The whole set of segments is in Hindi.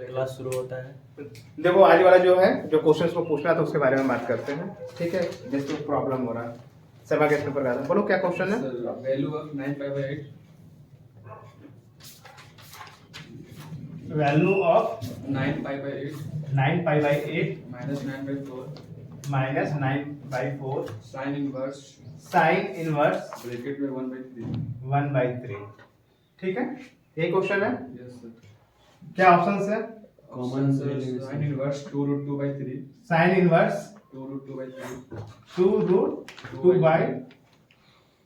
क्लास शुरू होता है। देखो आज वाला जो है जो क्वेश्चंस को पूछना था उसके बारे में बात करते हैं। ठीक है, जिसको प्रॉब्लम हो रहा है सभा के पेपर का बोलो क्या क्वेश्चन है। Value of 9 pi by 8 value of 9 pi by 8 9 pi by 8 minus 9 by 4 minus 9 by 4 sine inverse sine inverse bracket में 1 बाय 3। 1 बाई 3। ठीक है, यही क्वेश्चन है। Yes sir. क्या ऑप्शंस है? Common sine inverse 2 root 2 by 3 sine inverse 2 root 2 by 3 2 root 2 by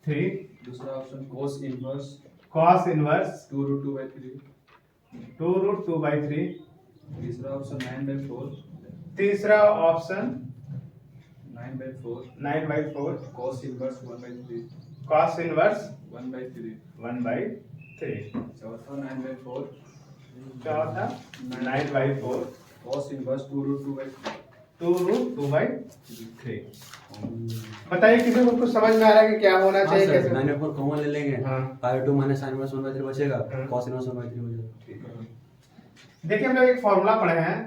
3। दूसरा option cos inverse cos inverse 2 root 2 by 3। 2 root 2 by 3। तीसरा ऑप्शन 9 बाय 4 तीसरा option 9 by 4 9 by 4। cos inverse 1 by 3 cos inverse 1 by 3। 1 by 3। चौथा 9 बाय 4 चौथा 9 by 4 cos inverse 2 root 2 by 2 root 2 by 3। बताइए किसी को कुछ समझ में आ रहा है कि क्या होना चाहिए कैसे? 9/4 कॉमन ले लेंगे। हाँ। पाई 2 माइनस साइन इनवर्स 1/3 बचेगा। हाँ। cos इनवर्स 1/3 बचेगा। देखिए हम लोग एक फॉर्मूला पढ़े हैं।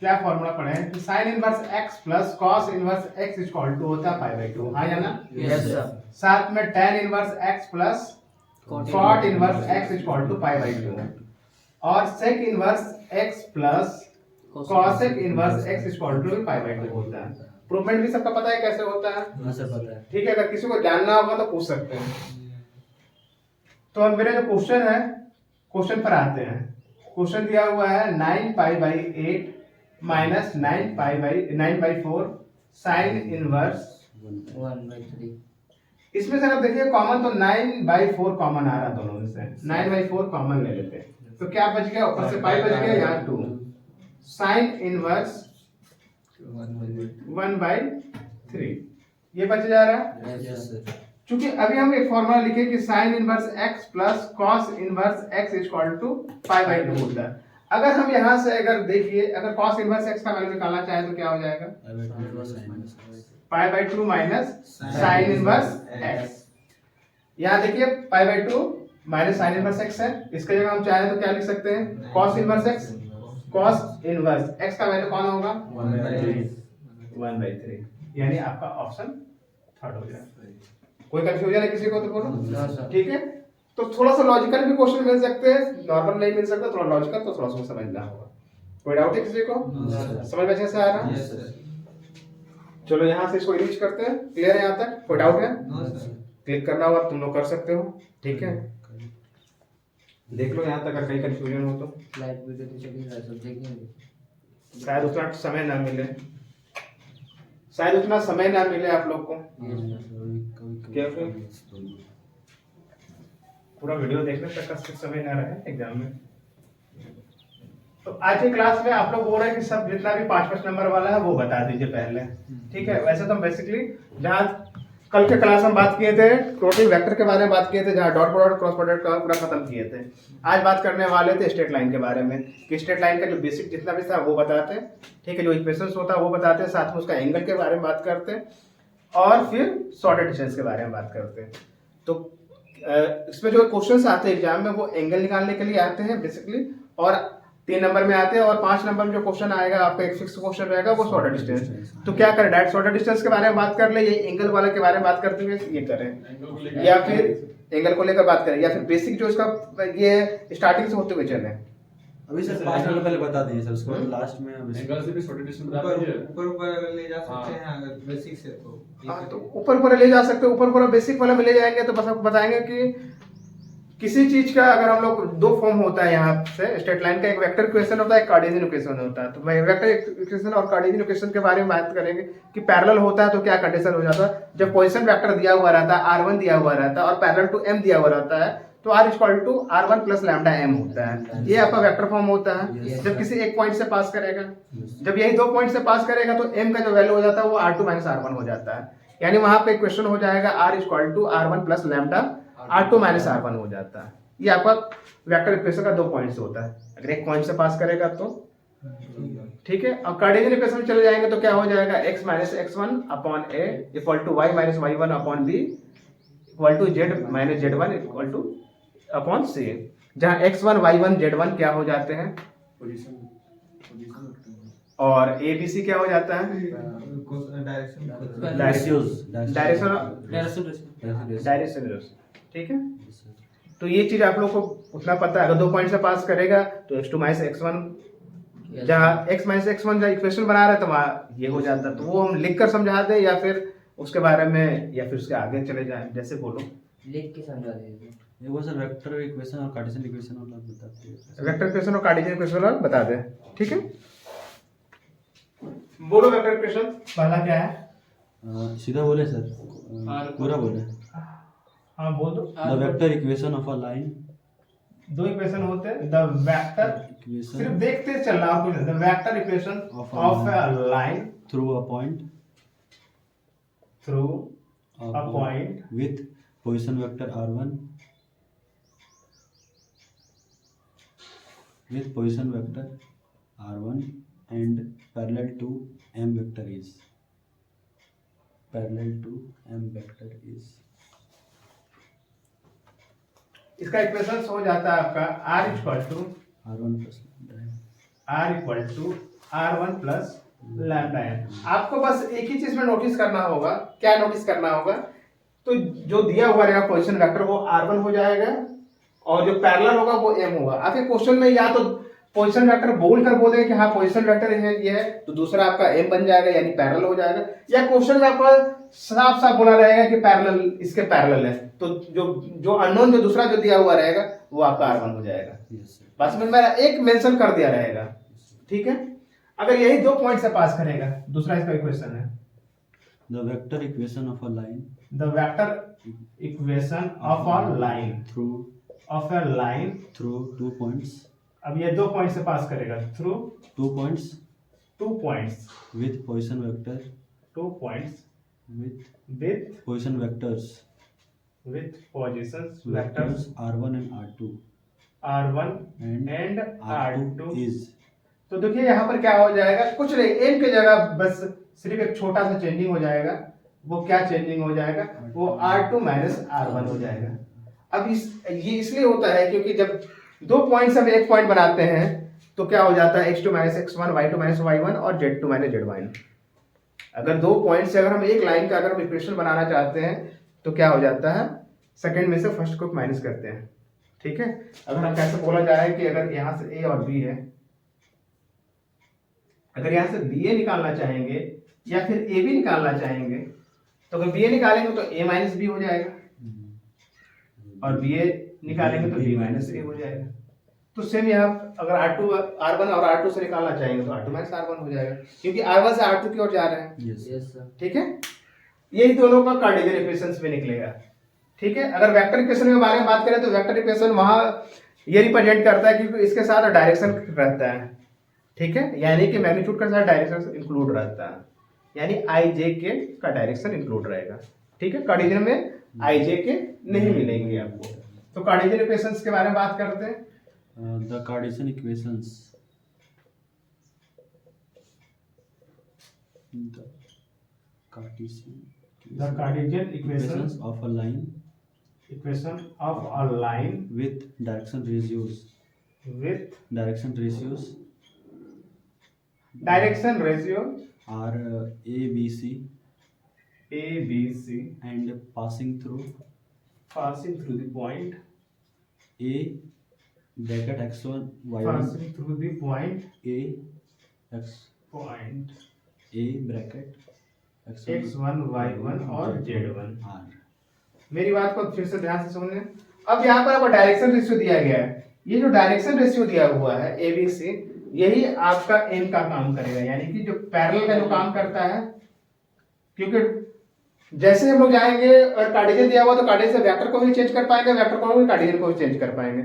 क्या फॉर्मूला पढ़े हैं कि sine inverse x plus cos inverse x equal to होता है पाई बाई 2। हाँ या ना? Yes sir. साथ में tan inverse x plus cot inverse x equal to pi by 2 और sec inverse x plus cosec inverse x equal to pi by 2 होता है। प्रूवमेंट भी सबका पता है कैसे होता है। हाँ सर पता है। ठीक है, अगर किसी को जानना होगा तो पूछ सकते हैं। तो अब मेरा जो क्वेश्चन है क्वेश्चन पर आते हैं। क्वेश्चन दिया हुआ है 9 pi by 8 minus 9 by 4 sine inverse 1/3। इसमें से अगर देखिए कॉमन तो 9 बाई 4 कॉमन आ रहा है दोनों में से। 9 बाई 4 कॉमन ले लेते हैं तो क्या बच गया? ऊपर से पाई बच गया, यहाँ 2 साइन इनवर्स 1 बाई 3 ये बच जा रहा है। Yes sir. चूंकि अभी हम एक फॉर्मूला लिखे कि sine inverse x plus cos inverse x equal to pi by 2 होता है। अगर हम यहाँ से अगर देखिए अगर कॉस इनवर्स x का वैल्यू निकालना चाहे तो क्या हो जाएगा? पाई by 2 minus sign inverse x। यहाँ देखिए पाई by 2 minus sign inverse x है। इसके जगह हम चाहे तो क्या लिख सकते हैं? Cos inverse x। Cos inverse x का वैल्यू कौन होगा? 1 बाई 3। यानी आपका ऑप्शन थर्ड हो जाएगा। कोई कंफ्यूजन है किसी को तो बोलो। ठीक है, तो थोड़ा सा लॉजिकल भी क्वेश्चन मिल सकते हैं, नॉर्मल नहीं मिल सकता। थोड़ा लॉजिकल तो थोड़ा सा समझना होगा। कोई डाउट है किसी को? समझ में अच्छे से आ रहा है? चलो यहाँ से इसको रीच करते हैं। क्लियर है यहाँ तक? कोई डाउट है? क्लिक करना होगा, तुम लोग कर सकते हो। ठीक है, देख लो यहाँ तक अगर कहीं कंफ्यूजन हो तो। लाइव वीडियो तो चल ही रहा है, सब देखेंगे। शायद उतना समय ना मिले, शायद उतना समय ना मिले आप लोग को। क्या पूरा वीडियो देखने तक का समय ना रहे एग्जाम में। तो आज की क्लास में आप लोग बोल रहे हैं कि सब जितना भी 5-5 नंबर वाला है वो बता दीजिए पहले। ठीक है, वैसे तो हम बेसिकली जहाँ कल के क्लास में बात किए थे टोटल वेक्टर के बारे में बात किए थे, जहाँ डॉट प्रोडक्ट क्रॉस प्रोडक्ट का पूरा खत्म किए थे। आज बात करने वाले थे स्ट्रेट लाइन के बारे में कि स्ट्रेट लाइन का जो बेसिक जितना भी था वो बताते। ठीक है, जो इक्वेशंस होता है वो बताते, साथ में उसका एंगल के बारे में बात करते और फिर शॉर्टेड डिस्टेंस के बारे में बात करते हैं। तो इसमें जो क्वेश्चंस आते हैं एग्जाम में वो एंगल निकालने के लिए आते हैं बेसिकली, और 3 नंबर में आते हैं, और 5 नंबर में जो क्वेश्चन आएगा आपका एक फिक्स क्वेश्चन रहेगा वो शॉर्टेड डिस्टेंस। तो क्या करें, डायरेक्ट शॉर्टेड डिस्टेंस के बारे में बात कर ले, ये एंगल वाले के बारे में बात करते हुए ये करें, या फिर एंगल को लेकर बात करें, या फिर बेसिक जो इसका ये स्टार्टिंग से होते हुए चले। अभी सर 5 नंबर पहले बता दीजिए सर, उसको लास्ट में एंगल से भी छोटे डिस्टेंस बता दीजिए। ऊपर अगर ले जा सकते हैं अगर बेसिक से तो। हाँ, तो ऊपर ले जा सकते हैं। ऊपर बेसिक वाला में ले जाएंगे तो बस आपको बताएंगे कि किसी चीज का अगर हम लोग 2 फॉर्म होता है यहाँ से स्ट्रेट लाइन का, एक वेक्टर इक्वेशन होता है, एक कार्टेशियन इक्वेशन होता है। तो वेक्टर इक्वेशन और कार्टेशियन इक्वेशन के बारे में बात करेंगे कि पैरेलल होता है तो क्या कंडीशन हो जाता है। जब पोजीशन वेक्टर दिया हुआ रहता है, r1 दिया हुआ रहता है और पैरेलल टू m दिया हुआ रहता है तो r equal to r1 plus lambda m होता है। ये आपका वेक्टर फॉर्म होता है जब किसी एक पॉइंट से पास करेगा। जब यही 2 पॉइंट से पास करेगा तो m का जो वैल्यू हो जाता है वो r2 माइनस r1 हो जाता है। यानी वहां पे इक्वेशन हो जाएगा r equal to r1 plus lambda r2 minus r1 हो जाता है। ये आपका वेक्टर इक्वेशन का 2 पॉइंट से होता है। अगर एक पॉइंट से पास करेगा तो ठीक है। अब कार्टेशियन इक्वेशन में चले जाएंगे तो क्या हो जाएगा, x minus x1 upon a equal to y minus y1 upon b equal to z minus z1 equal to upon c, जहाँ x1 y1 z1 क्या हो जाते हैं? और ए बी सी क्या हो जाता है? Direction direction. ठीक है, तो ये चीज आप लोग को उतना पता है। अगर 2 पॉइंट से पास करेगा तो x2 माइनस x1, जहाँ x माइनस x1 जहाँ इक्वेशन बना रहा है तो वहाँ ये हो जाता है। तो वो हम लिख कर समझा दें या फिर उसके बारे में, या फिर उसके आगे चले जाएं, जैसे बोलो। लिख के समझा दीजिए। ये वो सर वेक्टर इक्वेशन और कार्टेशियन इक्वेशन वाला बताते हैं। वेक्टर इक्वेशन और कार्टेशियन इक्वेशन वाला बता दें। ठीक है, बोलो वेक्टर इक्वेशन पहला क्या है? सीधा बोले सर, पूरा बोले। हाँ बोल दो। The vector equation of a line, 2 equation होते हैं। द वेक्टर, इक्वेशन सिर्फ देखते चलना और कुछ नहीं। The vector equation Of of a a line through a point through a point with position vector r1 with position vector r1 and parallel to m vector is इसका इक्वेशन हो जाता है आपका r equal to r1 plus r1 plus lambda n. आपको बस एक ही चीज में नोटिस करना होगा। क्या नोटिस करना होगा? तो जो दिया हुआ रहेगा पोजीशन वेक्टर वो r1 हो जाएगा और जो पैरेलल होगा वो m होगा। आपके क्वेश्चन में या तो पोजीशन वेक्टर बोल कर बोलेंगे कि हाँ पोजीशन वेक्टर है ये है, तो दूसरा आपका m बन जाएगा यानी पैरेलल हो जाएगा, या क्वेश्चन में आपका साफ साफ बोला रहेगा कि पैरेलल इसके पैरेलल है, तो जो अननोन जो दूसरा जो दिया हुआ रहेगा वो आपका r1 हो जाएगा। बस में मेरा एक मेंशन कर दिया रहेगा। ठीक है, अगर यही 2 पॉइंट से पास करेगा, दूसरा इसका इक्वेशन है the vector equation of a line the vector equation of a line through 2 points अब ये 2 पॉइंट से पास करेगा through 2 points 2 points with position vector 2 points with with position vectors positions vectors vectors r1 and r2 r1 and and r2 r2 is तो देखिए यहाँ पर क्या हो जाएगा, कुछ नहीं, m की जगह बस सिर्फ एक छोटा सा चेंजिंग हो जाएगा। वो क्या चेंजिंग हो जाएगा? वो r2 माइनस r1 हो जाएगा। अब ये इसलिए होता है क्योंकि जब 2 पॉइंट से हम एक पॉइंट बनाते हैं तो क्या हो जाता है x2 minus x1, y2 minus y1 और z2 माइनस z1। अगर 2 पॉइंट से अगर हम एक लाइन का अगर हम इक्वेशन बनाना चाहते हैं तो क्या हो जाता है, सेकंड में से फर्स्ट को माइनस करते हैं। ठीक है, अगर हम कैसे बोला जा रहा है कि अगर यहाँ से a और b है, अगर यहाँ से बी ए निकालना चाहेंगे या फिर ए बी निकालना चाहेंगे, तो अगर बी ए निकालेंगे तो ए माइनस बी हो जाएगा और बी ए निकालेंगे तो बी माइनस ए हो जाएगा। तो सेम यहाँ अगर R1 और R2 से निकालना चाहेंगे तो R2 माइनस R1 हो जाएगा, क्योंकि R1 से R2 की ओर जा रहे हैं। yes ठीक है, यही दोनों का कार्टेशियन इक्वेशंस में निकलेगा। ठीक है, अगर वेक्टर इक्वेशन के बारे में बात करें तो वेक्टर इक्वेशन वहां ये रिप्रेजेंट करता है क्योंकि इसके साथ डायरेक्शन रहता है। ठीक है, यानी कि मैग्नीट्यूड के साथ डायरेक्शन इंक्लूड रहता है, यानी आई जे के का डायरेक्शन इंक्लूड रहेगा। ठीक है, कार्टेशियन में आई जे के नहीं मिलेंगे आपको। तो कार्टेशियन इक्वेशंस के बारे में बात करते हैं। the Cartesian equations the Cartesian equations of a line equation of a line with direction ratios direction ratio are a b c and passing through the point a bracket x1 y1 passing through the point a x point a bracket x1 y1 और z1। r। मेरी बात को फिर से ध्यान से सुनने। अब यहाँ पर आपको डायरेक्शन रेशियो दिया गया है। ये जो डायरेक्शन रेशियो दिया हुआ है ABC, यही आपका n का काम करेगा, यानी कि जो पैरेलल का जो काम करता है। क्योंकि जैसे हम लोग जाएंगे और कार्टेशियन दिया हुआ तो कार्टेशियन से वेक्टर को भी चेंज कर पाएंगे, वेक्टर को भी कार्टेशियन को भी चेंज कर पाएंगे।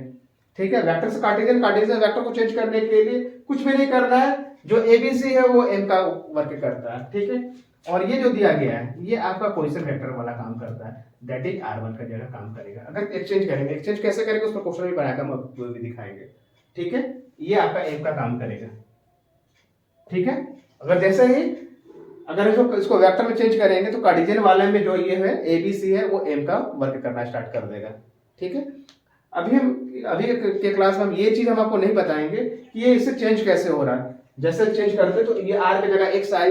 ठीक है, वेक्टर से कार्टेशियन, कार्टेशियन से वेक्टर को चेंज करने के लिए कुछ भी नहीं करना है, जो ABC है वो m का वर्क करता है। ठीक है, और ये जो दिया गया है ये आपका पोजीशन वेक्टर वाला काम करता है, दैट इज r1 का जगह काम करेगा। अगर एक्सचेंज करेंगे, एक्सचेंज कैसे करेंगे उसमें क्वेश्चन भी बनाकर हम आपको भी दिखाएंगे। ठीक है, ये आपका m का काम करेगा। ठीक है, अगर जैसे ही अगर इसको वेक्टर में चेंज करेंगे तो कार्टेशियन वाले में जो ये है ABC है वो m का वर्क करना स्टार्ट कर देगा। ठीक है, अभी के क्लास में हम ये चीज हम आपको नहीं बताएंगे कि ये इससे चेंज कैसे हो रहा है, जैसे चेंज करते तो ये आर की जगह एक्स आई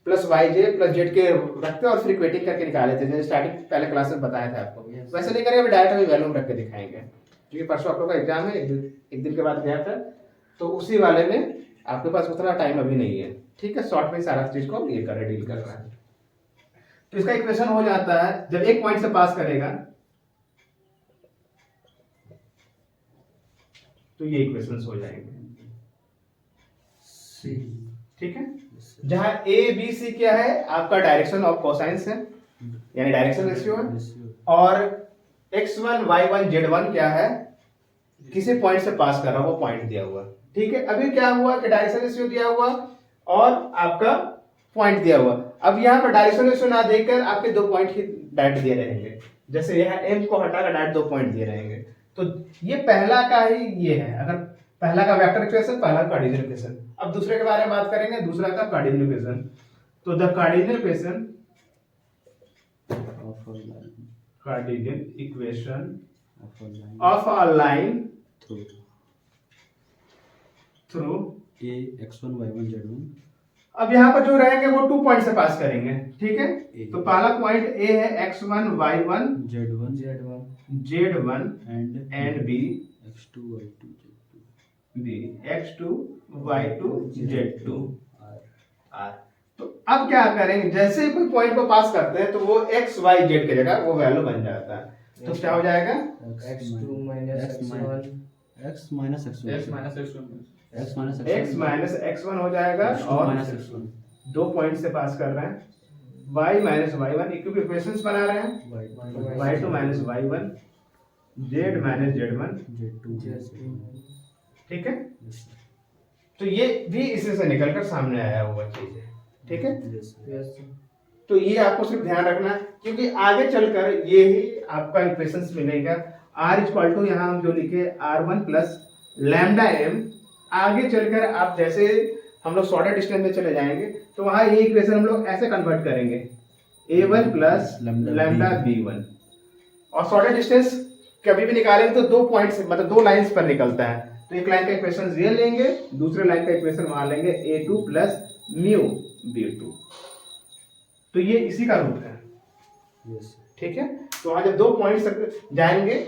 प्लस वाई जे प्लस जेड के रखते और फिर इक्वेटिंग करके निकाले थे, जैसे स्टार्टिंग पहले क्लास में बताया था आपको। Yes. वैसे नहीं करेंगे, डायरेक्ट अभी वैल्यू रख के दिखाएंगे, क्योंकि परसों आप लोग का एग्जाम है, एक दिन के बाद गया था, तो उसी वाले में आपके पास उतना टाइम अभी नहीं है। ठीक है, शॉर्ट में सारा चीज को ये कर डील कर रहा है। तो इसका इक्वेशन हो जाता है जब एक पॉइंट से पास करेगा तो ये इक्वेशंस हो जाएंगे। ठीक है, जहां ए बी सी क्या है, आपका डायरेक्शन ऑफ कोसाइंस है, यानी डायरेक्शन रेशियो है, और x1 y1 z1 क्या है, किसी पॉइंट से पास कर रहा हो, वो पॉइंट दिया हुआ। ठीक है, अभी क्या हुआ कि डायरेक्शन रेशियो दिया हुआ और आपका पॉइंट दिया हुआ। अब यहाँ पर डायरेक्शन रेशियो ना देकर आपके 2 पॉइंट ही डायरेक्ट दिए रहेंगे, जैसे यहाँ m को हटाकर डायरेक्ट 2 पॉइंट दिए रहेंगे। तो ये पहला का ही ये है, अगर पहला का वेक्टर इक्वेशन, पहला कार्डिनल इक्वेशन। अब दूसरे के बारे में बात करेंगे, दूसरा का कार्डिनल इक्वेशन। तो the cardinal equation of a line through a x1 y1 z1। अब यहाँ पर जो रहेंगे वो 2 पॉइंट से पास करेंगे। ठीक है, A। तो पहला पॉइंट ए है x1 y1 z1 and b x2 y2 z2 b x2 y2 z2 r। तो अब क्या करेंगे, जैसे ही कोई पॉइंट को पास करते हैं तो वो x y z की जगह वो वैल्यू बन जाता है। तो क्या हो जाएगा, x2 minus x1 x minus x1 x minus x1 x minus x minus x1 हो जाएगा और minus x1 2 पॉइंट से पास कर रहे हैं। y माइनस y1 क्योंकि इक्वेशंस बना रहे हैं, y2 minus y1 z minus z1 z2। ठीक है, तो ये भी इसी से निकलकर सामने आया हुआ चीज है। ठीक है, yes तो ये आपको सिर्फ ध्यान रखना है, क्योंकि आगे चलकर ये ही आपका इक्वेशंस मिलेगा। r इक्वल टू यहाँ हम जो लिखे r1 प्लस लैम्डा m, आगे चलकर आप जैसे हम लोग शॉर्टेड डिस्टेंस में चले जाएंगे तो वहां ये इक्वेशन हम लोग ऐसे कन्वर्ट करेंगे, a1 प्लस लैम्डा b1। और शॉर्टेड डिस्टेंस कभी भी निकालेंगे तो 2 पॉइंट से, मतलब 2 लाइंस पर निकलता है। तो एक लाइन का इक्वेशन ये लेंगे, दूसरे लाइन का इक्वेशन वहां लेंगे a2 प्लस म्यू b2। तो ये इसी का रूप है। ठीक है, तो वहां जब 2 पॉइंट्स तक जाएंगे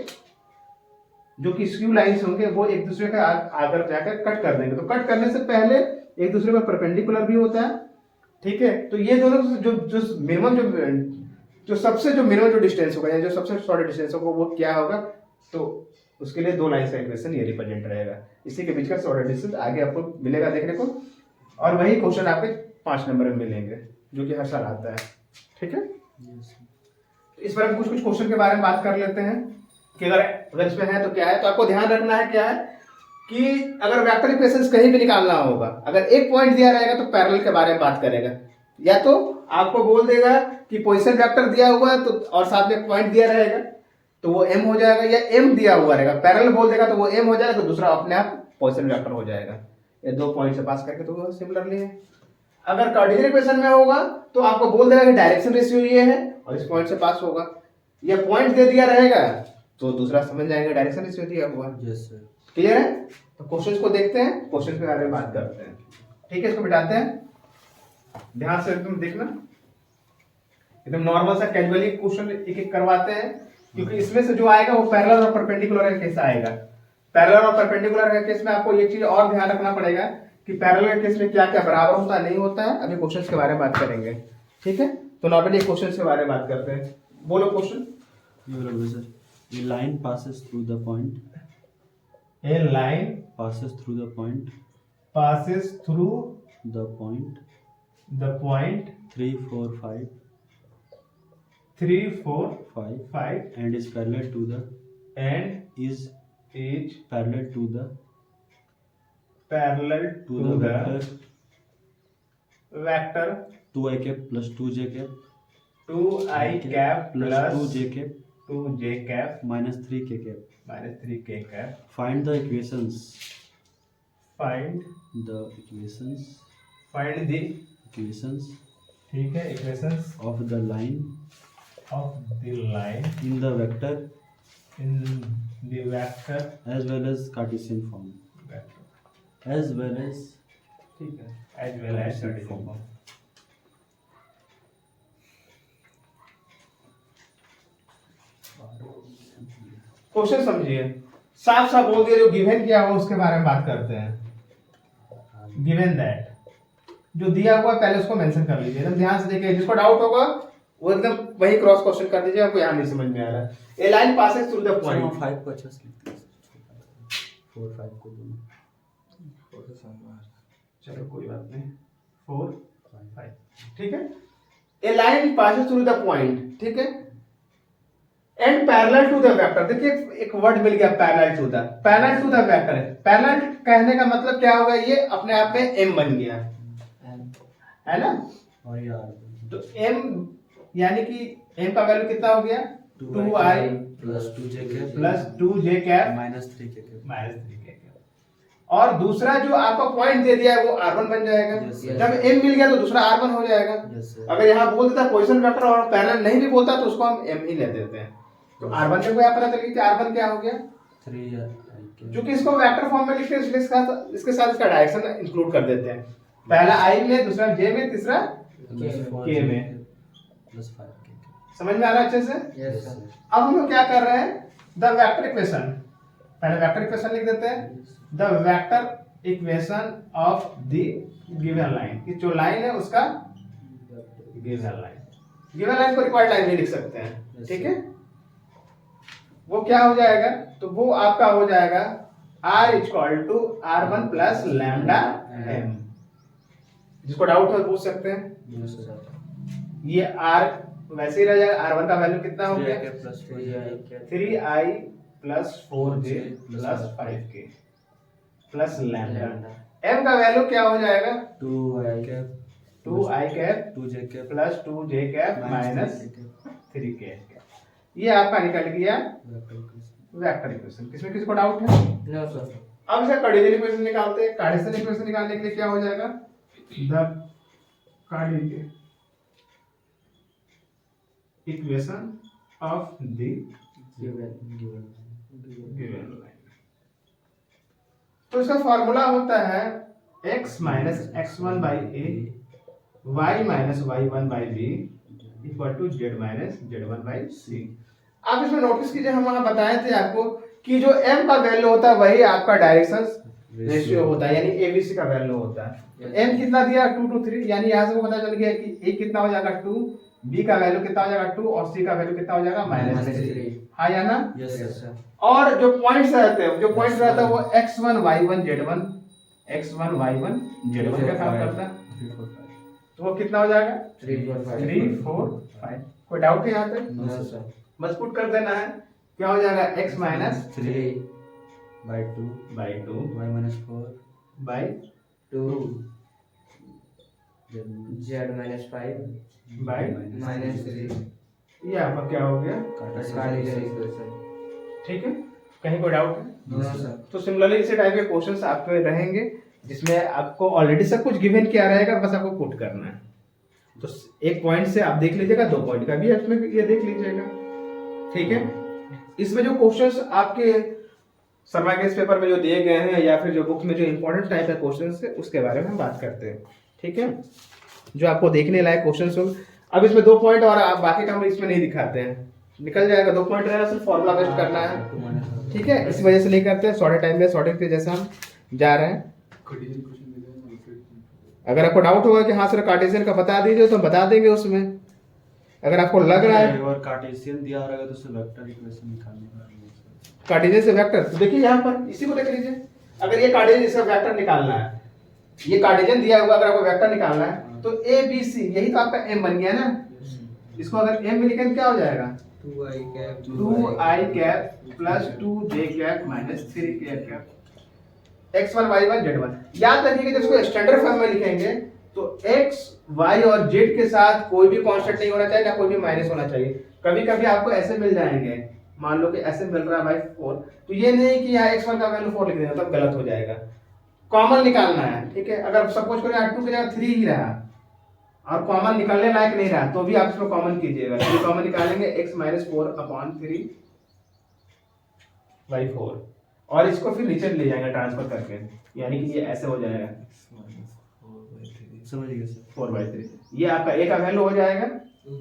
जो कि स्क्यू लाइंस होंगे वो एक दूसरे का आकर जाकर कट कर देंगे। तो कट करने से पहले एक दूसरे पर परपेंडिकुलर भी होता है। ठीक है, तो ये दोनों जो मिनिमम जो सबसे जो मिनिमम जो डिस्टेंस होगा या जो सबसे शॉर्ट डिस्टेंस होगा वो क्या होगा, तो उसके लिए 2 लाइन का इक्वेशन ये रिप्रेजेंट रहेगा। इसी के बीच का शॉर्ट डिस्टेंस आगे आपको मिलेगा देखने को, और वही क्वेश्चन आपके 5 नंबर में मिलेंगे जो कि हर साल आता है। ठीक है, इस पर हम कुछ क्वेश्चन के बारे में बात कर लेते हैं कि अगर इसमें है तो क्या है। तो आपको ध्यान रखना है क्या है कि अगर वेक्टर इक्वेशंस कहीं भी निकालना होगा, अगर एक पॉइंट दिया रहेगा तो पैरेलल के बारे में बात करेगा, या तो आपको बोल देगा कि पोजीशन वेक्टर दिया हुआ है तो और साथ में पॉइंट दिया रहेगा तो वो m हो जाएगा, या m दिया हुआ रहेगा पैरेलल बोल देगा तो वो m हो जाएगा, तो दूसरा अपने आप पोजीशन वेक्टर हो जाएगा। ये 2 पॉइंट से पास करके तो सिमिलरली है। अगर कार्डिनल इक्वेशन में होगा तो आपको बोल देगा कि डायरेक्शन रेशियो ये है और इस पॉइंट से पास होगा, या पॉइंट दे दिया रहेगा तो दूसरा समझ जाएंगे डायरेक्शन रेशियो दिया हुआ। यस सर, क्लियर है। तो क्वेश्चंस को देखते हैं, क्वेश्चंस के बारे में बात करते हैं। ठीक है, इसको बिठाते हैं, ध्यान से एकदम देखना, एकदम नॉर्मल सा कैजुअली क्वेश्चन एक एक करवाते हैं, क्योंकि इसमें से जो आएगा वो पैरेलल और परपेंडिकुलर का केस आएगा। पैरेलल और परपेंडिकुलर के केस में आपको ये चीज और ध्यान रखना पड़ेगा कि पैरेलल के केस में क्या क्या बराबर होता है नहीं होता है। अभी क्वेश्चंस के बारे में बात करेंगे। ठीक है, तो नॉर्मली क्वेश्चंस के बारे में बात करते हैं। बोलो question. Sir, a line passes through the point A line passes through the point passes through the point the point 3 4 5 3 4 5 5 and is parallel to the and is is parallel to the vector 2i cap plus 2j cap 2i cap plus plus 2j cap 2j cap minus 3k cap. minus 3k cap. Find the equations. Find The equations. find the Equations ठीक है equations of the line of the line in the vector in the vector as well as Cartesian form. vector As well as ठीक है, as well as Cartesian form. Question समझिए, साफ साफ बोल दिया, जो गिवन किया हुआ उसके बारे में बात करते हैं। गिवन दैट, जो दिया हुआ पहले उसको मेंशन कर लीजिए, एकदम ध्यान से देखिए, जिसको डाउट होगा वो एकदम वही क्रॉस क्वेश्चन कर दीजिए, आपको यहाँ नहीं समझ में आ रहा है। A line passes through the point. 5 को अच्छा से लिखते हैं, 4 5 को दोनों। चलो कोई बात नहीं, 4 5, ठीक है। A line passes through the point, ठीक है, and parallel to the vector. देखिए एक वर्ड मिल गया, parallel to the, parallel to the vector. Parallel कहने का मतलब क्या होगा, ये अपने आप में m बन गया है ना, और ये r तो m यानी कि m का वैल्यू कितना हो गया, 2i plus 2j cap plus 2j cap minus 3k cap. Minus 3k cap. और दूसरा जो आपका पॉइंट दे दिया है वो r1 बन जाएगा। Yes, sir. जब m मिल गया तो दूसरा r1 हो जाएगा। Yes, sir. अगर यहाँ बोल देता पोजीशन वेक्टर और पैरेलल नहीं भी बोलता तो उसको हम m ही ले देते हैं। तो r1 से कोई पता चल गया कि r1 क्या हो गया, 3 क्योंकि इसको वेक्टर फॉर्म में लिखते हैं इसलिए इसके साथ इसका डायरेक्शन इंक्लूड कर देते हैं। पहला i में, दूसरा j में, तीसरा k में। Plus 5k। समझ में आ रहा है अच्छे से? Yes, sir. अब हम लोग क्या कर रहे हैं, द वेक्टर इक्वेशन। पहले वेक्टर इक्वेशन लिख देते हैं, the vector equation of the given line, कि जो लाइन है उसका गिवन लाइन। गिवन लाइन को रिक्वायर्ड लाइन भी लिख सकते हैं, ठीक है। वो क्या हो जाएगा, तो वो आपका हो जाएगा r equal to r1 plus lambda m। जिसको डाउट हो पूछ सकते हैं। Yes, sir. ये r वैसे ही रह जाएगा, r1 का वैल्यू कितना हो गया, 3k plus 4j 3i plus 4j plus 5k plus lambda. m का वैल्यू क्या हो जाएगा, 2i cap 2i cap 2j cap plus 2j cap minus 3k 3k। ये आपका निकल गया कैप। Vector equation. किसमें किसी को डाउट है? No, sir. अब इसे कार्टेशियन इक्वेशन निकालते हैं। कार्टेशियन इक्वेशन निकालने के लिए क्या हो जाएगा, the Cartesian equation of the given line. तो इसका फॉर्मूला होता है x minus x1 by a, y minus y1 by b equal to z minus z1 by c. आप इसमें नोटिस कीजिए, हम वहां बताए थे आपको कि जो m का वैल्यू होता है वही आपका डायरेक्शन रेशियो होता है, यानी एबीसी का वैल्यू होता है। m कितना दिया, 2 to 3, यानी यहाँ से वो पता चल गया कि a कितना हो जाएगा 2, b का वैल्यू कितना हो जाएगा 2 और c का वैल्यू कितना हो जाएगा -3। हाँ या ना? Yes, sir. और जो पॉइंट्स रहते हैं, जो पॉइंट्स रहता है वो x1 y1 z1, x1 y1 z1 का काम करता है। 3 4 5 तो वो कितना हो जाएगा 3, 4, 5. 3 4 5। कोई डाउट है यहाँ पे? No, sir. मजबूत कर देना है। क्या हो जाएगा x minus 3 by 2 by 2 y minus 4 by 2 z z minus 5 by minus 3. ये आपका क्या हो गया, Cartesian equation. ठीक है। कहीं कोई डाउट है? No, sir. तो सिमिलरली इसी टाइप के क्वेश्चंस आपके रहेंगे जिसमें आपको ऑलरेडी सब कुछ गिवन किया रहेगा, बस आपको पुट करना है। तो एक पॉइंट से आप देख लीजिएगा, 2 पॉइंट का भी इसमें ये देख लीजिएगा, ठीक है। इसमें जो क्वेश्चंस आपके शर्मा के इस पेपर में जो दिए गए हैं या फिर जो बुक में जो इंपॉर्टेंट टाइप के क्वेश्चंस है उसके बारे में हम बात करते हैं, ठीक है। जो आपको देखने लायक क्वेश्चंस हो। अब इसमें 2 पॉइंट और आप बाकी काम इसमें नहीं दिखाते हैं, निकल जाएगा। 2 पॉइंट रहेगा, सिर्फ फॉर्मूला बेस्ट करना है, ठीक है। इस वजह से नहीं करते हैं, शॉर्ट टाइम में शॉर्टिंग के जैसे हम जा रहे हैं। अगर आपको डाउट होगा कि हाँ सर कार्टेशियन का बता दीजिए तो हम बता देंगे उसमें। अगर आपको लग रहा है और कार्टेशियन दिया रहेगा तो उससे वेक्टर इक्वेशन निकालने का कार्टेशियन से वेक्टर, तो देखिए यहाँ पर इसी को देख लीजिए। अगर ये कार्टेशियन से वेक्टर निकालना है, ये कार्टेशियन दिया हुआ, अगर आपको वेक्टर निकालना है तो ए बी सी, यही तो आपका एम बन गया ना। इसको अगर एम में लिखें क्या हो जाएगा, 2i cap plus 2j cap minus 3k cap x1 y1 z1। याद रखिएगा जब इसको स्टैंडर्ड फॉर्म में लिखेंगे तो x y और z के साथ कोई भी कांस्टेंट नहीं होना चाहिए, ना कोई भी माइनस होना चाहिए। कभी कभी आपको ऐसे मिल जाएंगे, मान लो कि ऐसे मिल रहा है भाई 4, तो ये नहीं कि यहाँ x1 का वैल्यू 4 लिख देना, तब गलत हो जाएगा। कॉमन निकालना है, ठीक है। अगर सपोज करो यहाँ 2 की जगह 3 ही रहा और कॉमन निकालने लायक नहीं रहा तो भी आप इसको कॉमन कीजिएगा। तो कॉमन निकालेंगे x माइनस 4/3 बाई 4 और इसको फिर नीचे ले जाएंगे ट्रांसफर करके, यानी कि ये ऐसे हो जाएगा समझ गए सर। 4/3 ये आपका ए का वैल्यू हो जाएगा, वो ये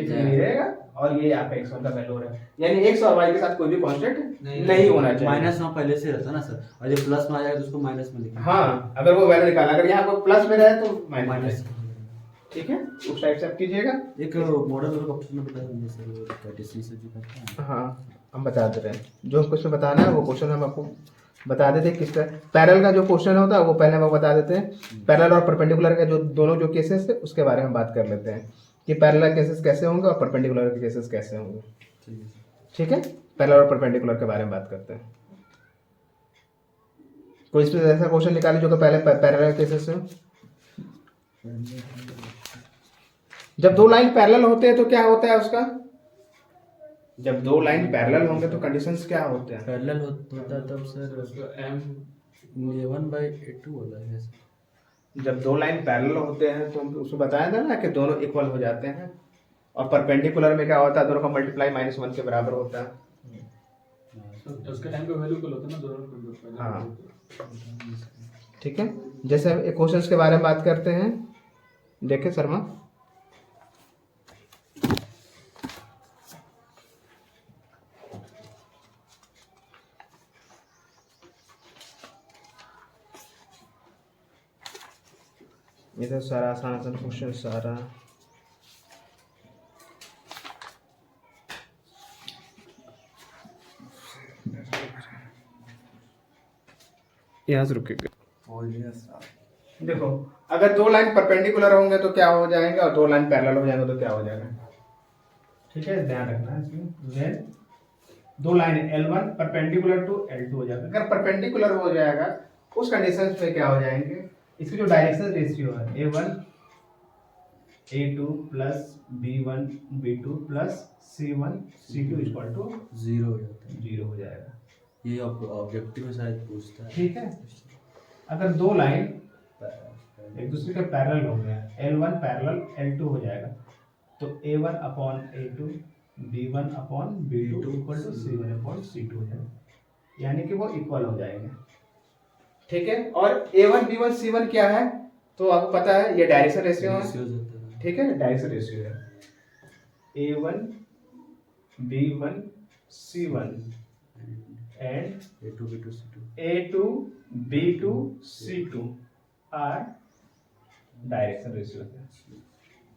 3 रहेगा और ये आपका x1 का वैल्यू हो रहा है। यानी x और y के साथ कोई भी कांस्टेंट नहीं होना चाहिए। माइनस में पहले से रहता ना सर, और जब प्लस में आ जाएगा तो उसको माइनस में लिखना। हाँ, अगर वो वैल्यू निकालना, अगर यहाँ पर प्लस में रहे तो माइनस। माइनस। ठीक है, उस टाइप से आप कीजिएगा। एक मॉडल वाला ऑप्शन में बता देंगे सर, कार्टेशियन से जो करता है। हाँ, हम बता दे रहे हैं जो हमको इसमें बताना है, वो क्वेश्चन हम आपको बता देते हैं। किस तरह पैरेलल का जो क्वेश्चन होता है वो पहले हम आपको बता देते हैं। पैरेलल और परपेंडिकुलर का जो दोनों जो केसेस है उसके बारे में बात कर लेते हैं कि पैरेलल केसेस कैसे होंगे और परपेंडिकुलर के केसेस कैसे होंगे। ठीक है सर। ठीक है, पैरेलल और परपेंडिकुलर के बारे में बात करते हैं। कोई इसमें ऐसा क्वेश्चन निकालिए जो कि पहले पैरेलल केसेस हो। जब दो लाइन पैरेलल होते हैं तो क्या होता है उसका, जब दो लाइन पैरेलल होंगे तो कंडीशंस क्या होते हैं? पैरेलल होता है तब सर M A1/A2 वाला है सर। जब दो लाइन पैरेलल होते हैं तो उसमें बताया था ना कि दोनों इक्वल हो जाते हैं, और परपेंडिकुलर में क्या होता है, दोनों का मल्टीप्लाई -1 के बराबर होता है। उसके टाइम पे वैल्यू इक्वल होता है ना दोनों का। हाँ, ठीक है। जैसे हम क्वेश्चंस के बारे में बात करते हैं, देखें शर्मा। ये तो सारा आसान आसान क्वेश्चन सारा। यहाँ से रुकेंगे। देखो, अगर दो लाइन परपेंडिकुलर होंगे तो क्या हो जाएंगे और दो लाइन पैरेलल हो जाएंगे तो क्या हो जाएगा। ठीक है, ध्यान रखना है इसमें। देन दो line L1 perpendicular to L2 हो जाएगा। अगर परपेंडिकुलर हो जाएगा उस कंडीशन में क्या हो जाएंगे, इसकी जो डायरेक्शन रेशियो है A1 A2 plus B1 B2 plus C1 C2 equal to 0 हो जाता है। 0 हो जाएगा। ये ऑब्जेक्टिव में शायद पूछता है। ठीक है, अगर दो लाइन एक दूसरे के पैरेलल हो गया, L1 पैरेलल L2 हो जाएगा, तो A1 upon A2 B1 upon B2 equal to C1 upon C2 हो जाएगा, यानी कि वो इक्वल हो जाएंगे। ठीक है, और A1 B1 C1 क्या है तो आपको पता है, ये डायरेक्शन रेशियो है। रेशियो जाता है। ठीक है, डायरेक्शन रेशियो है। A1 B1 C1 and A2 B2 C2 A2 B2 C2 are direction ratio है।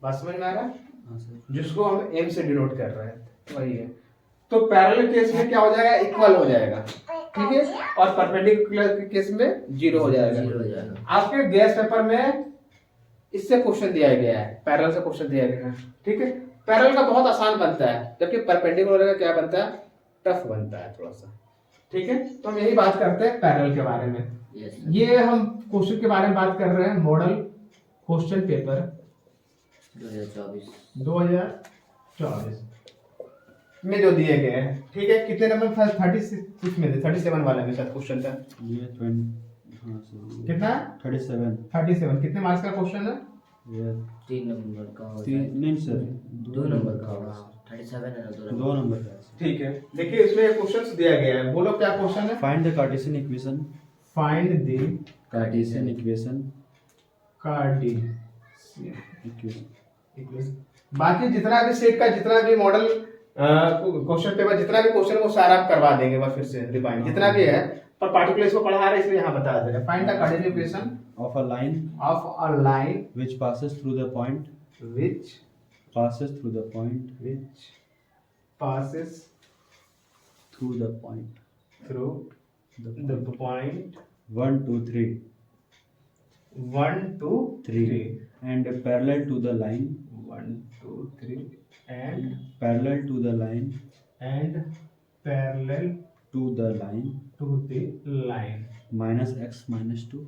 बात समझ में आ रहा है? हाँ सर। जिसको हम m से डिनोट कर रहे हैं वही है। तो पैरेलल केस में क्या हो जाएगा, इक्वल हो जाएगा। ठीक है, और परपेंडिकुलर के केस में 0 हो जाएगा। 0 हो जाएगा। आपके गैस पेपर में इससे क्वेश्चन दिया गया है, पैरेलल से क्वेश्चन दिया गया है। ठीक है, पैरेलल का बहुत आसान बनता है, जबकि परपेंडिकुलर का क्या बनता है, टफ बनता है थोड़ा सा। ठीक है, तो हम यही बात करते हैं पैरेलल के बारे में। Yes, ये हम क्वेश्चन के बारे में बात कर रहे हैं, मॉडल क्वेश्चन पेपर 2024 में जो दिए गए हैं। ठीक है, कितने नंबर था, 36 में थे, 37 वाले में शायद क्वेश्चन था। ये 20 हाँ सर। कितना? 37 37 कितने मार्क्स का क्वेश्चन है? ये 3 नंबर का होता है। 3 नहीं सर, 2 नंबर का होगा। 37 है ना, 2 2 नंबर का है सर। ठीक है, देखिए इसमें क्वेश्चन दिया गया है, बोलो क्या क्वेश्चन है। Find the Cartesian equation. Find the Cartesian equation. Cartesian equation. Equation. बाकी जितना भी सेट का जितना भी मॉडल क्वेश्चन पेपर जितना भी क्वेश्चन वो सारा आप करवा देंगे बस फिर से रिवाइंड जितना भी है, पर पार्टिकुलर इसको पढ़ा रहे इसलिए यहाँ बता दे रहे हैं। Find the Cartesian equation Of a line of a line which passes through the point which passes through the point passes through the point through the the point 1 2 3 1 2 3 and parallel to the line 1 2 3 and parallel to the line parallel to the line to the line। minus x minus 2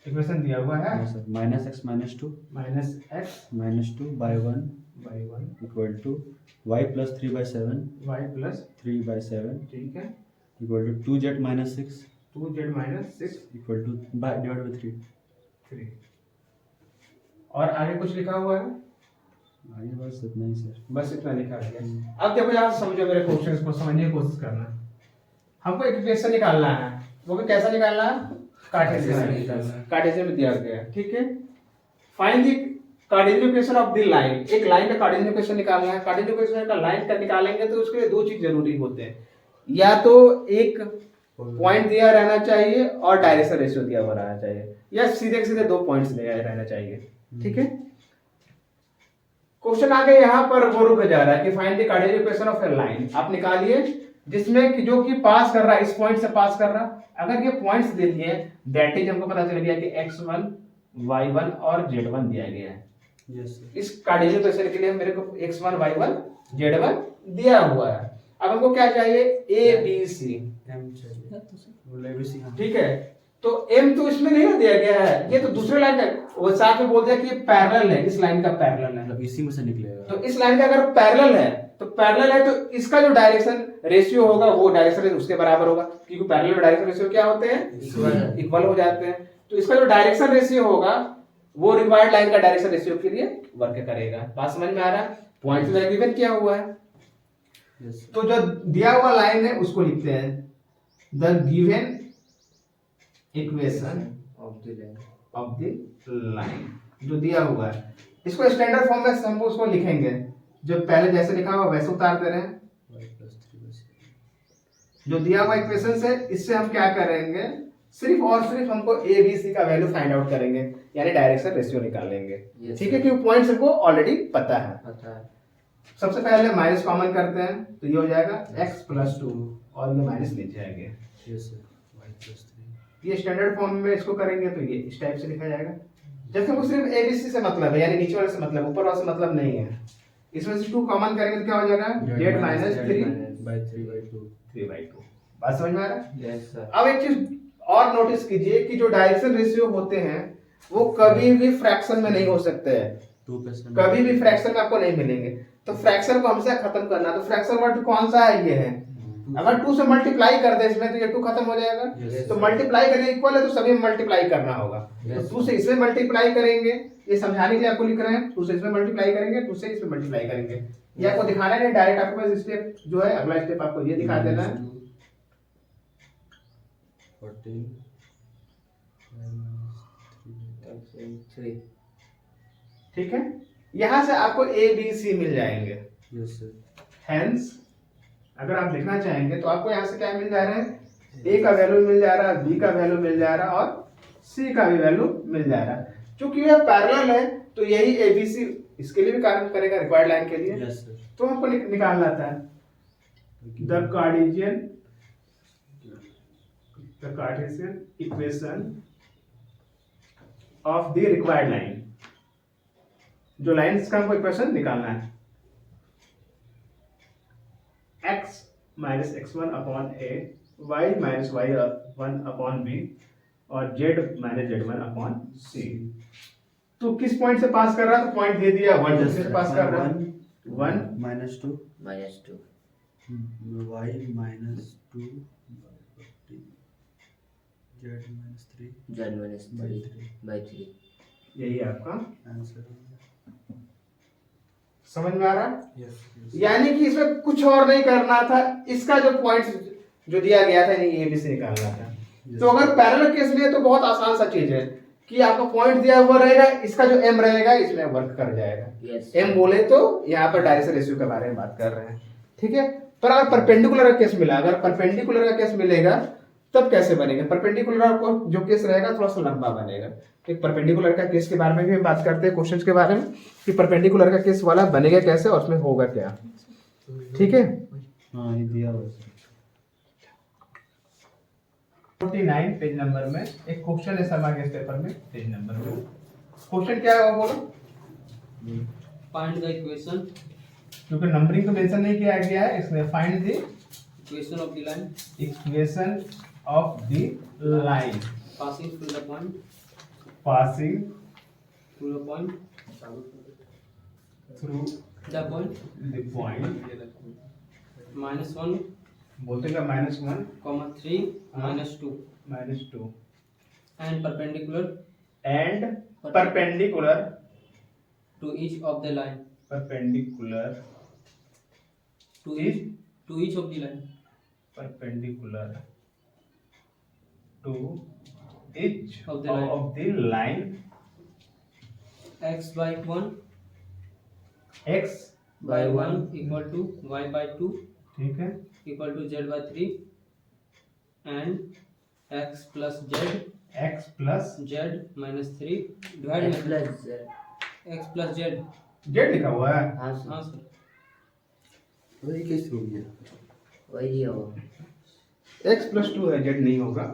इक्वेशन दिया हुआ है yes, sir. minus x minus 2 minus x minus 2 by 1 by 1 equal to y plus 3 by 7 y plus 3 by 7 ठीक है equal to 2z minus 6 2z minus 6 equal to by divided by 3 3। और आगे कुछ लिखा हुआ है? आगे बस इतना ही सर। बस इतना लिखा गया। अब देखो यहाँ समझो मेरे क्वेश्चन को, समझने की कोशिश करना। हमको एक इक्वेशन निकालना है, वो भी कैसा निकालना है, कार्टेशियन में दिया गया है। ठीक है, find the cardinal equation of the line. एक लाइन का कार्डिनल इक्वेशन निकालना है। कार्डिनल इक्वेशन का लाइन का निकालेंगे तो उसके लिए दो चीज जरूरी होते हैं, या तो एक पॉइंट दिया रहना चाहिए और डायरेक्शन रेशियो दिया हुआ रहना चाहिए, या सीधे सीधे दो पॉइंट्स दिया रहना चाहिए। ठीक है, क्वेश्चन आगे यहाँ पर वो रुक जा रहा है कि find the cardinal equation of A line. आप निकालिए जिसमें कि जो कि पास कर रहा है, इस पॉइंट से पास कर रहा है। अगर ये पॉइंट्स दे दिए, दैट इज हमको पता चल गया कि x1 y1 और z1 दिया गया है। इस कार्डिनल इक्वेशन के लिए मेरे को x1 y1 z1 दिया हुआ है। अब हमको क्या चाहिए, a b c। ठीक है, तो m तो इसमें नहीं दिया गया है, ये तो दूसरे लाइन का, वो साथ में बोल दिया कि पैरेलल है, इस लाइन का पैरेलल है, मतलब इसी में से निकलेगा। तो इस लाइन का अगर पैरेलल है तो इसका जो डायरेक्शन रेशियो होगा वो डायरेक्शन उसके बराबर होगा, क्योंकि पैरेलल और डायरेक्शन रेशियो क्या होते हैं, इक्वल हो जाते हैं। तो इसका जो डायरेक्शन रेशियो होगा वो रिक्वायर्ड लाइन का डायरेक्शन रेशियो के लिए वर्क करेगा। बात समझ में आ रहा है? पॉइंट में गिवन किया हुआ है, तो जो दिया हुआ लाइन है उसको लिखते हैं the given equation of the line, जो दिया हुआ है। इसको स्टैंडर्ड फॉर्म में हम उसको लिखेंगे, जो पहले जैसे लिखा हुआ वैसे उतार दे रहे हैं। जो दिया हुआ इक्वेशन से इससे हम क्या करेंगे, सिर्फ और सिर्फ हमको ए बी सी का वैल्यू फाइंड आउट करेंगे, यानी डायरेक्शन रेशियो निकालेंगे। ठीक है, क्योंकि पॉइंट्स हमको ऑलरेडी पता है। सबसे पहले माइनस कॉमन करते हैं, तो ये हो जाएगा x + 2 और ये माइनस नीचे आएंगे। ये स्टैंडर्ड फॉर्म में इसको करेंगे तो ये इस टाइप से लिखा जाएगा। जबकि हमको सिर्फ ए बी सी से मतलब है, यानी नीचे वाले से मतलब, ऊपर वाले से मतलब नहीं है। इसमें से 2 कॉमन करेंगे तो क्या हो जाएगा, z - 3/2। बात समझ में आ रहा है? Yes sir. अब एक चीज और नोटिस कीजिए कि जो डायरेक्शन रेशियो होते हैं वो कभी भी फ्रैक्शन में नहीं हो सकते हैं, कभी भी फ्रैक्शन में आपको नहीं मिलेंगे। तो फ्रैक्शन को हमसे खत्म करना, तो फ्रैक्शन वर्ड कौन सा है, ये है। अगर 2 से मल्टीप्लाई कर दे इसमें तो ये 2 खत्म हो जाएगा। तो मल्टीप्लाई करने इक्वल है तो सभी में मल्टीप्लाई करना होगा। तो 2 से इसमें मल्टीप्लाई करेंगे, ये समझाने के लिए आपको लिख रहे हैं। 2 से इसमें मल्टीप्लाई करेंगे, 2 से इसमें मल्टीप्लाई करेंगे। ये आपको दिखाना नहीं, डायरेक्ट आपको बस स्टेप जो है, अगला स्टेप आपको ये दिखा देना है। 14 ठीक है, यहां से आपको ए बी सी मिल जाएंगे। हेंस अगर आप देखना चाहेंगे तो आपको यहाँ से क्या मिल जा रहा है, ए का वैल्यू मिल जा रहा है, बी का वैल्यू मिल जा रहा है और सी का भी वैल्यू मिल जा रहा है। क्योंकि यह पैरेलल है तो यही ए बी सी इसके लिए भी कार्य करेगा, रिक्वायर्ड लाइन के लिए। तो हमको निकालना था the Cartesian equation of the required line. जो लाइन्स का हमको इक्वेशन निकालना है, x - x1 upon a, y - y1 upon b और z - z1 upon c। तो किस पॉइंट से पास कर रहा है, तो पॉइंट दे दिया 1 से पास कर रहा है। 1 -2 -2 y -2 z-3 यही आपका आंसर। समझ में आ रहा है? यानी कि इसमें कुछ और नहीं करना था, इसका जो पॉइंट्स जो दिया गया था ये भी से निकालना था। तो अगर पैरेलल केस में है तो बहुत आसान सा चीज है कि आपको पॉइंट दिया हुआ रहेगा, इसका जो m रहेगा इसमें वर्क कर जाएगा। m बोले तो यहाँ पर डायरेक्शन रेशियो के बारे में बात कर रहे हैं। ठीक है, पर अगर परपेंडिकुलर का केस मिला, अगर परपेंडिकुलर का केस मिलेगा तब कैसे बनेगा। परपेंडिकुलर को जो केस रहेगा थोड़ा सा लंबा बनेगा। एक परपेंडिकुलर का केस के बारे में भी हम बात करते हैं क्वेश्चंस के बारे में कि परपेंडिकुलर का केस वाला बनेगा कैसे और उसमें होगा क्या। ठीक है, हाँ ये दिया हुआ है। 49 पेज नंबर में एक क्वेश्चन है समा के पेपर में, पेज नंबर में क्वेश्चन क्या है वो बोलो। फाइंड द इक्वेशन, क्योंकि नंबरिंग को मेंशन नहीं किया गया है इसमें, find the equation of the line equation of the line passing through the point, passing through the point, through the point -1 बोलते का -1 3 -2 -2 and perpendicular and perpendicular to each of the line, perpendicular to each of the line, perpendicular to each Of the line. of the line x by 1 x by 1 equal to y by 2 ठीक है, equal to z by 3 and x plus x plus z minus 3 divide x plus z। x plus z। z लिखा हुआ है। हाँ हाँ सर, सर वही कैसे हो गया? वही है वो। x प्लस 2 है, z नहीं होगा।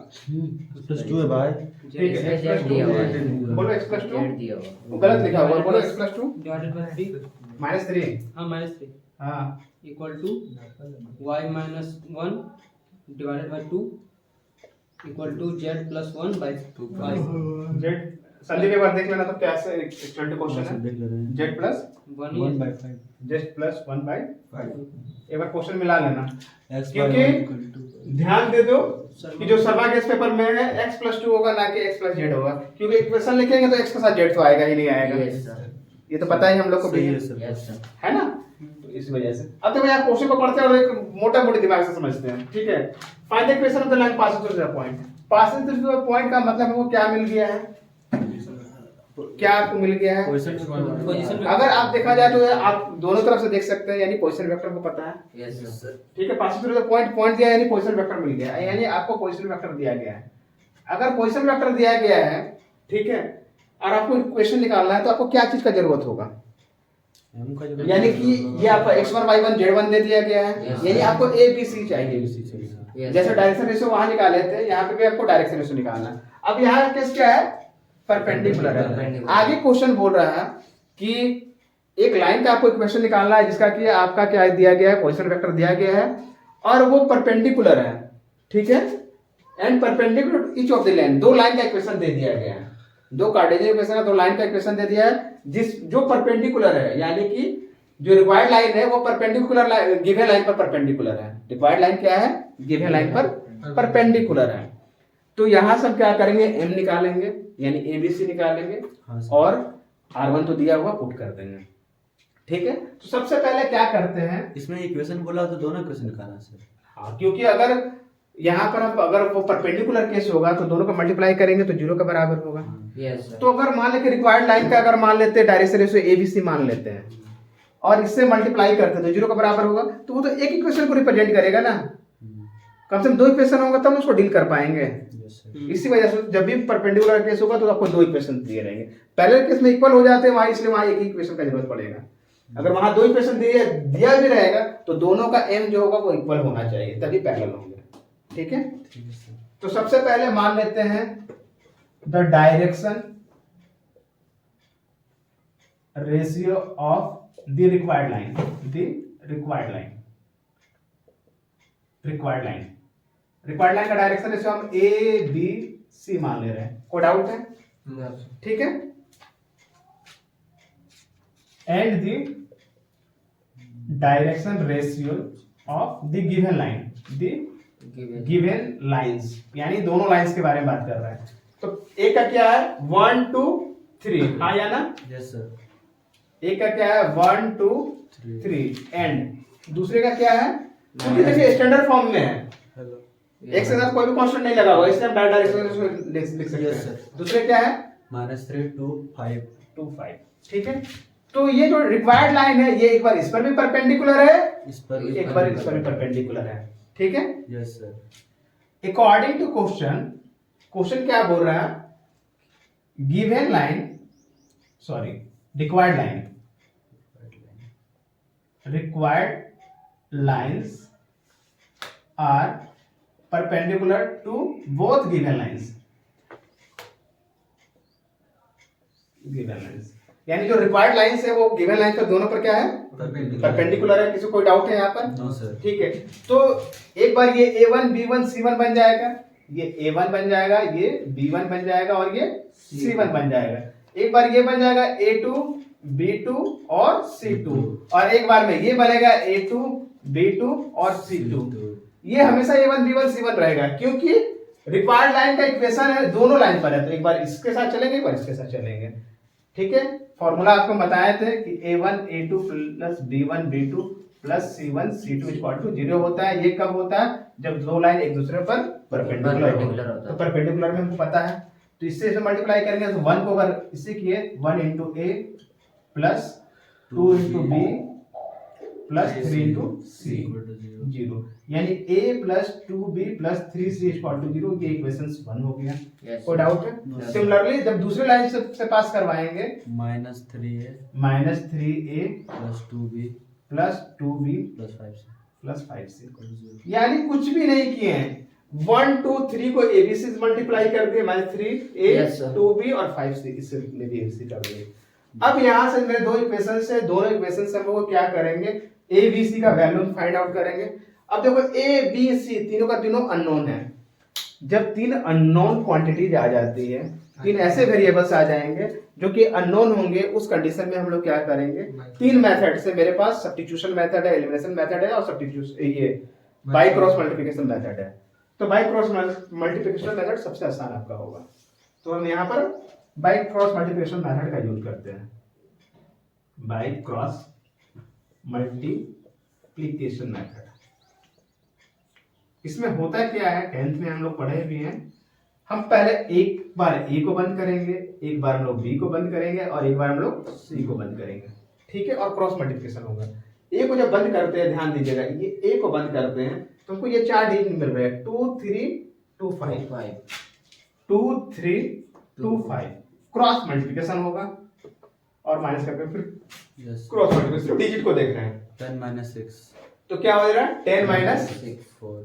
+2 है भाई। ठीक है, x इसमें प्लस z 2 दिया हुआ है, है। बोलो x प्लस 2 z दिया हुआ है। वो गलत लिखा हुआ है, बोलो x plus 2 divided by 3 minus 3। हाँ माइनस 3 हाँ, equal to y minus 1 divided by 2 equal to z plus 1 by 5 z Sandeep एक बार देख लेना तो कैसे स्टूडेंट क्वेश्चन है। देख ले रहे हैं। z plus 1 1/5 z plus 1 by 5 एक बार क्वेश्चन मिला लेना, x क्योंकि = ध्यान दे दो कि जो सभा के इस पेपर में है x प्लस 2 होगा, ना कि x प्लस z होगा, क्योंकि इक्वेशन लिखेंगे तो x के साथ z तो आएगा ही नहीं आएगा। यस सर, ये तो पता ही हम लोग को भी सही है, है सर। Yes sir. है ना? तो इस वजह से अब देखो यार क्वेश्चन को पढ़ते हैं और एक मोटा मोटी दिमाग से समझते हैं, ठीक है। Find the equation of the line passing through the point. Passing through the point का मतलब है वो क्या मिल गया है, क्या आपको मिल गया है। पोजीशन अगर आप देखा जाए तो आप दोनों तरफ से देख सकते हैं, यानी पोजीशन वेक्टर को पता है, यस सर। ठीक है। Passing through the point, point दिया यानी पोजीशन वेक्टर मिल गया, यानी आपको पोजीशन वेक्टर दिया गया है। अगर पोजीशन वेक्टर दिया गया है, ठीक है, और आपको इक्वेशन निकालना है तो आपको क्या चीज का जरूरत होगा, यानी कि ये आपका x1 y1 z1 दे दिया गया है, Yes, यानी sir. आपको a b c चाहिए। Yes, जैसे sir. डायरेक्शन रेशियो वहां निकाले थे, यहाँ पे भी आपको डायरेक्शन रेशियो निकालना है। अब यहाँ केस क्या है, परपेंडिकुलर है। Perpendicular. आगे क्वेश्चन बोल रहा है कि एक लाइन का आपको इक्वेशन निकालना है जिसका कि आपका क्या दिया गया है, पोजीशन वेक्टर दिया गया है और वो परपेंडिकुलर है, ठीक है। And perpendicular each of the line, दो लाइन का इक्वेशन दे दिया गया है, दो कार्टेशियन इक्वेशन है, दो लाइन का इक्वेशन दे दिया है जिस जो परपेंडिकुलर है, यानी कि जो रिक्वायर्ड लाइन है वो परपेंडिकुलर गिवन लाइन पर परपेंडिकुलर है। रिक्वायर्ड लाइन क्या है, गिवन लाइन पर परपेंडिकुलर है। तो यहां से हम क्या करेंगे, m निकालेंगे यानी ABC निकालेंगे हाँ सर। और R1 तो दिया हुआ पुट कर देंगे, ठीक है। तो सबसे पहले क्या करते हैं, इसमें इक्वेशन बोला तो दोनों इक्वेशन निकालना सर। हाँ, क्योंकि अगर यहाँ पर हम अगर वो परपेंडिकुलर केस होगा तो दोनों का मल्टीप्लाई करेंगे तो 0 के बराबर होगा। Yes sir. तो अगर मान लेते रिक्वायर्ड लाइन का अगर मान लेते हैं डायरेक्शन रेशियो ABC मान लेते हैं और इससे मल्टीप्लाई करते हैं तो 0 के बराबर होगा, तो वो तो एक इक्वेशन को रिप्रेजेंट करेगा ना, कम से कम दो इक्वेशन होगा तब उसको डील कर पाएंगे। Yes sir. इसी वजह से जब भी परपेंडिकुलर केस होगा तो आपको दो इक्वेशन दिए रहेंगे। पहले केस में इक्वल हो जाते हैं वहां, इसलिए वहां एक ही इक्वेशन का जरूरत पड़ेगा। अगर वहां दो इक्वेशन दिया भी रहेगा तो दोनों का m जो होगा वो इक्वल होना चाहिए, तभी पैरेलल होंगे, ठीक है। तो सबसे पहले मान लेते हैं the direction ratio of the required line, required line का डायरेक्शन रेशियो हम A B C मान ले रहे हैं, कोई डाउट है, ठीक है। And the direction ratio of the given line, given lines, यानी दोनों लाइंस के बारे में बात कर रहा है। तो एक का क्या है 1 2 3, हाँ या ना, यस सर। एक का क्या है 1 2 3 एंड दूसरे का क्या है, क्योंकि देखिए स्टैंडर्ड फॉर्म में है, हेलो। एक से साथ कोई भी कांस्टेंट नहीं लगा हुआ, इसलिए हम डायरेक्शन लिख सकते Yes, हैं। sir. दूसरे क्या है -3 2 5 2 5, ठीक है। तो ये जो रिक्वायर्ड लाइन है ये एक बार इस पर भी परपेंडिकुलर है, इस पर भी एक बार इस पर भी परपेंडिकुलर है, ठीक है। Yes sir. According to question क्या बोल रहा है, given line sorry required lines are perpendicular to both given lines, यानी जो रिक्वायर्ड लाइंस है वो गिवन लाइन पर दोनों पर क्या है, परपेंडिकुलर है। किसी को कोई डाउट है यहाँ पर, नो सर। ठीक है। तो एक बार ये A1 B1 C1 बन जाएगा, ये A1 बन जाएगा, ये B1 बन जाएगा और ये C1 बन जाएगा। एक बार ये बन जाएगा A2 B2 और C2 और एक बार में ये बनेगा A2 B2 और C2। ये हमेशा A1 B1 C1 रहेगा क्योंकि रिक्वायर्ड लाइन का इक्वेशन है, दोनों लाइन पर है, तो एक बार इसके साथ चलेंगे, एक बार इसके साथ चलेंगे, ठीक है। फॉर्मूला आपको बताए थे कि A1 A2 plus B1 B2 plus C1 C2 equal to 0 होता है। ये कब होता है, जब दो लाइन एक दूसरे पर परपेंडिकुलर Perpendicular हो। होता तो है। परपेंडिकुलर में हमको पता है, तो इससे इसे मल्टीप्लाई करेंगे तो 1 को अगर इससे किए 1 into a plus 2 into b plus 3 into c zero, यानी a plus 2b plus 3c equal to 0। ये इक्वेशन 1 हो गया। Yes. कोई डाउट है? सिमिलरली जब दूसरी लाइन से पास करवाएंगे -3a minus 3a plus 2b plus 2b plus 5c plus 5c, यानी कुछ भी नहीं किए हैं। 1 2 3 को abc से मल्टीप्लाई कर दिए, minus 3a Yes, sir. 2b और 5c, इससे भी abc कर दिए। अब यहाँ से मेरे दो इक्वेशन से, दोनों इक्वेशन से हम लोग क्या करेंगे, ए बी सी का वैल्यू फाइंड आउट करेंगे। अब देखो ए बी सी तीनों का तीनों अननोन है। जब तीन अननोन क्वांटिटीज आ जाती है, तीन ऐसे वेरिएबल्स आ जाएंगे जो कि अननोन होंगे, उस कंडीशन में हम लोग क्या करेंगे, तीन मेथड से, मेरे पास सब्स्टिट्यूशन मेथड है, एलिमिनेशन मेथड है और सब्स्टिट्यूशन ये बाय क्रॉस मल्टीप्लिकेशन मेथड है। तो बाय क्रॉस मल्टीप्लिकेशन मेथड सबसे आसान आपका होगा, तो हम यहाँ पर बाय क्रॉस मल्टीप्लिकेशन मेथड का यूज करते हैं। बाय क्रॉस मल्टीप्लिकेशन मेथड, इसमें होता क्या है, 10th में हम लोग पढ़े भी हैं। हम पहले एक बार ए को बंद करेंगे, एक बार हम लोग बी को बंद करेंगे और एक बार हम लोग सी को बंद करेंगे, ठीक है, और क्रॉस मल्टीप्लिकेशन होगा। ए को जब बंद करते हैं, ध्यान दीजिएगा, ये ए को बंद करते हैं तो हमको ये चार डिजिट मिल रहे हैं, 2 3 2 5 2 3 2 5, क्रॉस मल्टीप्लिकेशन होगा और माइनस करके फिर क्रॉस मल्टीप्लिकेशन, डिजिट को देख रहे हैं। 10 - 6 तो क्या हो रहा है, 10 माइनस 4।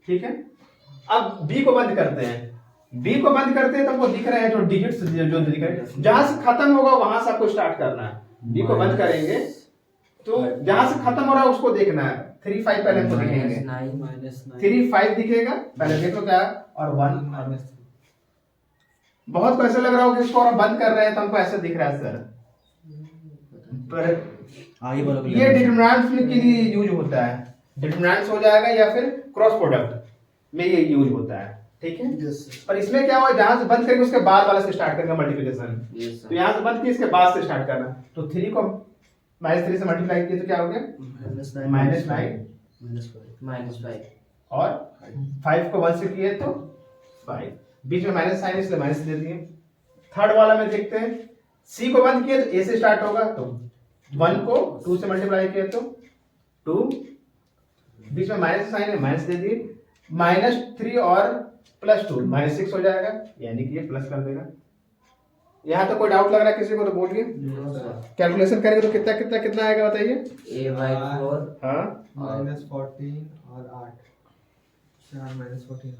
ठीक है। अब b को बंद करते हैं, b को बंद करते हैं तो हमको दिख रहे हैं जो डिजिट्स जो दिख रहे हैं, जहां से खत्म होगा वहां से आपको स्टार्ट करना है। b को बंद करेंगे तो जहां से खत्म हो रहा है उसको देखना है। 3 5 पहले हमको दिखेंगे, -9 3 5 दिखेगा पहले, देखो क्या है, और 1 बहुत को ऐसा लग रहा हो कि इसको और बंद कर रहे हैं तो हमको ऐसा दिख रहा है सर, पर आगे बोलो। ये डिटरमिनेंट्स के लिए यूज होता है, डिटरमिनेंट्स हो जाएगा या फिर क्रॉस प्रोडक्ट में ये यूज होता है, ठीक है। पर इसमें क्या हुआ, जहां से बंद करेंगे उसके बाद वाला से स्टार्ट करेंगे मल्टीप्लिकेशन। तो यहां से बंद किए, इसके बाद से स्टार्ट करना। तो 3 को -3 से मल्टीप्लाई किए तो क्या हो गया, -9 और 5 को 1 से किए तो 5, बीच में माइनस साइन इसलिए माइनस दे दिए। थर्ड वाला में देखते हैं, सी को बंद किए तो ए से स्टार्ट होगा, तो 1 को 2 से मल्टीप्लाई किए तो 2, बीच में माइनस साइन है माइनस दे दिए, -3 और +2 -6 हो जाएगा, यानी कि ये प्लस कर देगा। यहाँ तो कोई डाउट लग रहा है किसी को तो बोलिए, कैलकुलेशन करेंगे तो कितना कितना कितना आएगा बताइए। a/4 हाँ -14 और 8 4 -14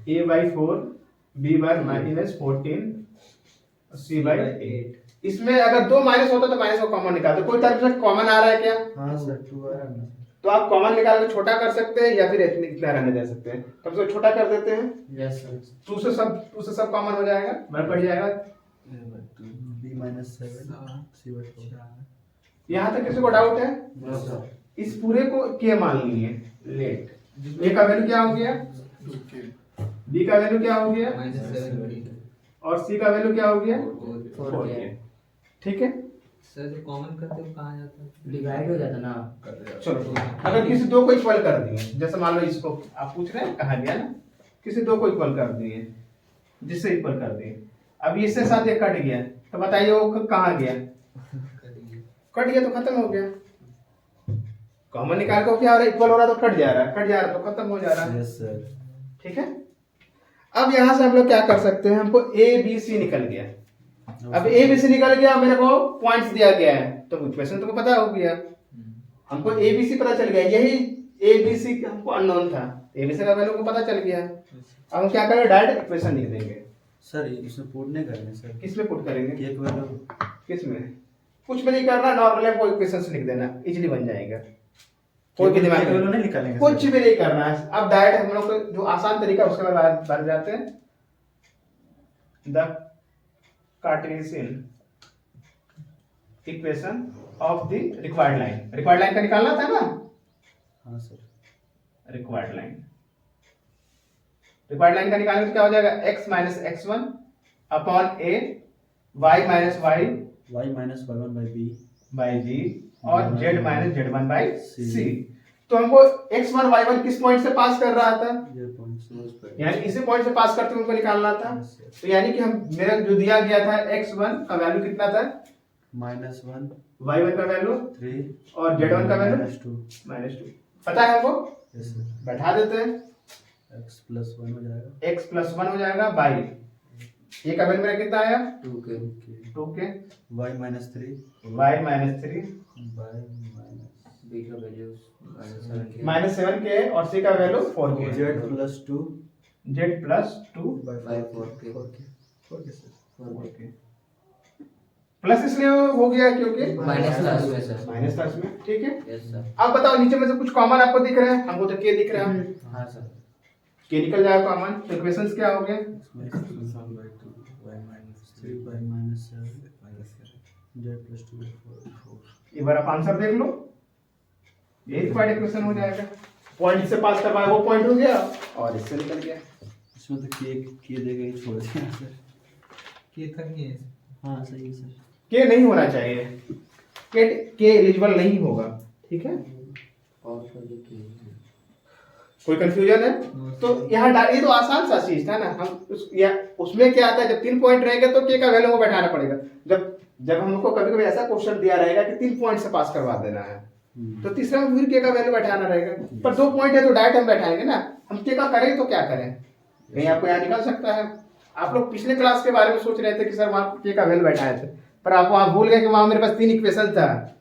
a/4 b/-14 c/8। इसमें अगर 2 माइनस होता तो माइनस को कॉमन निकालते, कोई तरफ से कॉमन आ रहा है क्या? हाँ सर 2 आ रहा है। तो आप कॉमन निकाल के छोटा कर सकते हैं या फिर इतना रहने दे सकते हैं। तब से छोटा कर देते हैं, यस सर 2 से सब कॉमन हो जाएगा, बराबर पड़ जाएगा। b-7 c/4। यहाँ तक किसी को डाउट है? नो सर इस पूरे को के मान लिए लेट, ए का वैल्यू क्या हो गया, बी का वैल्यू क्या हो गया और सी का वैल्यू क्या हो गया 4, ठीक है। सर जो कॉमन करते हो कहाँ जाता है? डिवाइड हो जाता ना। चलो अगर किसी दो को इक्वल कर दिए, जैसे मान लो इसको आप पूछ रहे हैं कहाँ गया ना, किसी दो को इक्वल कर दिए, जिससे इक्वल कर दिए, अब इससे साथ ये कट गया तो बताइए वो कहाँ गया, कट गया तो खत्म हो गया। कॉमन निकाल के क्या हो रहा है, इक्वल हो रहा है तो कट जा रहा है, कट जा रहा है तो खत्म हो जा रहा है, यस सर। ठीक है। अब यहाँ से हम लोग क्या कर सकते हैं, हमको ए बी सी निकल गया। अब ए बी सी निकल गया, मेरे को पॉइंट्स दिया गया है तो इक्वेशन तुमको पता हो गया, हमको ए बी सी पता चल गया, यही ए बी सी हमको अननोन था, ए बी सी का वैल्यू को पता चल गया। अब हम क्या करेंगे, डायरेक्ट इक्वेशन लिख देंगे। सर इसमें पुट नहीं करना सर, किस में पुट करेंगे, एक वैल्यू किस में, कुछ भी नहीं करना, नॉर्मल कोई इक्वेशन से लिख देना, इजीली बन जाएगा, कोई भी दिमाग में नहीं निकालेंगे कुछ भी नहीं करना है। अब डायरेक्ट हम लोग को जो आसान तरीका उसके बाद बढ़ जाते हैं, the Cartesian equation of the required line. Required line का निकालना था ना, हाँ sir. Required line, required line का निकालने से क्या हो जाएगा, x - x1 upon a, y - y y - y1 by b by g और z - z1 by C। c। तो हमको x1 y1 किस पॉइंट से पास कर रहा था, ये पॉइंट यानी इसी पॉइंट से पास करते हुए उनको निकालना था। तो यानी कि हम मेरा जो दिया गया था x1 का वैल्यू कितना था, -1 y1 का वैल्यू 3 और z1 का वैल्यू -2। -2 पता है हमको, यस सर। बैठा देते हैं। x + 1 हो जाएगा। x + 1 हो जाएगा बाई, ये का वैल्यू मेरा कितना आया 2k 2k, y -3 y -3 bye b का वैल्यू -7k -7k और c का value 4k, z + 2 z + 2 by 4k 4k plus इसलिए हो गया क्योंकि माइनस था उसमें सर। माइनस था इसमें, ठीक है। Yes sir. अब बताओ नीचे में से कुछ कॉमन आपको दिख रहा है, हमको तो k दिख रहा है, हाँ सर। k निकल जाएगा कॉमन, तो इक्वेशंस क्या हो गए, -3 by -7 z + 2 4। एक बार आप आंसर देख लो, ये रिक्वायर्ड इक्वेशन हो जाएगा। पॉइंट से पास करवाया वो पॉइंट हो गया और इससे निकल गया। इसमें तो k देगा ही छोड़ दिया सर। के तक नहीं है हाँ सही है सर। के नहीं होना चाहिए, के एलिजिबल नहीं होगा, ठीक है। और फिर कोई कंफ्यूजन है तो यहाँ ये तो आसान सा चीज था ना, हम उसमें क्या आता है, जब 3 पॉइंट रहेंगे तो के का वैल्यू को बैठाना पड़ेगा। जब हमको कभी कभी ऐसा क्वेश्चन दिया रहेगा कि 3 पॉइंट से पास करवा देना है, तो तीसरा में फिर के का वैल्यू बैठाना रहेगा। पर 2 पॉइंट है तो डायरेक्ट हम बैठाएंगे ना, हम के का करें तो क्या करें, कहीं आपको यहाँ निकल सकता है। आप लोग पिछले क्लास के बारे में सोच रहे थे कि सर वहाँ के का वैल्यू बैठाए थे, पर आप वहाँ भूल गए कि वहाँ मेरे पास 3 इक्वेशन था,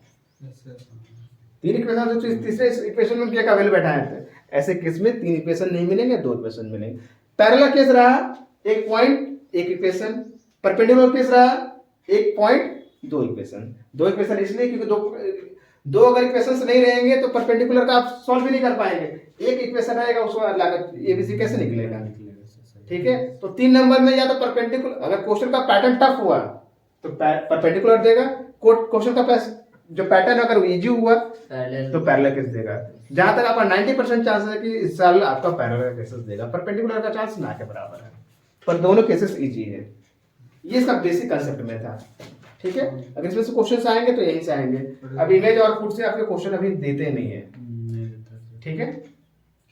3 इक्वेशन, तो तीसरे इक्वेशन में के का वैल्यू बैठाए थे। ऐसे केस में 3 इक्वेशन नहीं मिलेंगे, 2 इक्वेशन मिलेंगे। पैरेलल केस रहा 1 पॉइंट 1 इक्वेशन, परपेंडिकुलर केस रहा 1 पॉइंट 2 इक्वेशन। 2 इक्वेशन इसलिए क्योंकि दो अगर इक्वेशंस नहीं रहेंगे तो परपेंडिकुलर का आप सॉल्व भी नहीं कर पाएंगे। एक इक्वेशन रहेगा उसको लागत एबीसी कैसे निकलेगा, ठीक है। तो 3 नंबर में या तो परपेंडिकुलर, अगर क्वेश्चन का पैटर्न टफ हुआ तो परपेंडिकुलर देगा, क्वेश्चन का जो पैटर्न अगर इजी हुआ तो पैरेलल केस देगा। जहां तक आपका 90% चांस है कि इस साल आपका पैरेलल केसेस देगा, परपेंडिकुलर का चांस ना के बराबर है, पर दोनों केसेस इजी है। ये इसका बेसिक कंसेप्ट में था, ठीक है। अगर इसमें से क्वेश्चंस आएंगे तो यहीं से आएंगे। अब इमेज और फुट से आपके क्वेश्चन अभी देते नहीं है, ठीक है।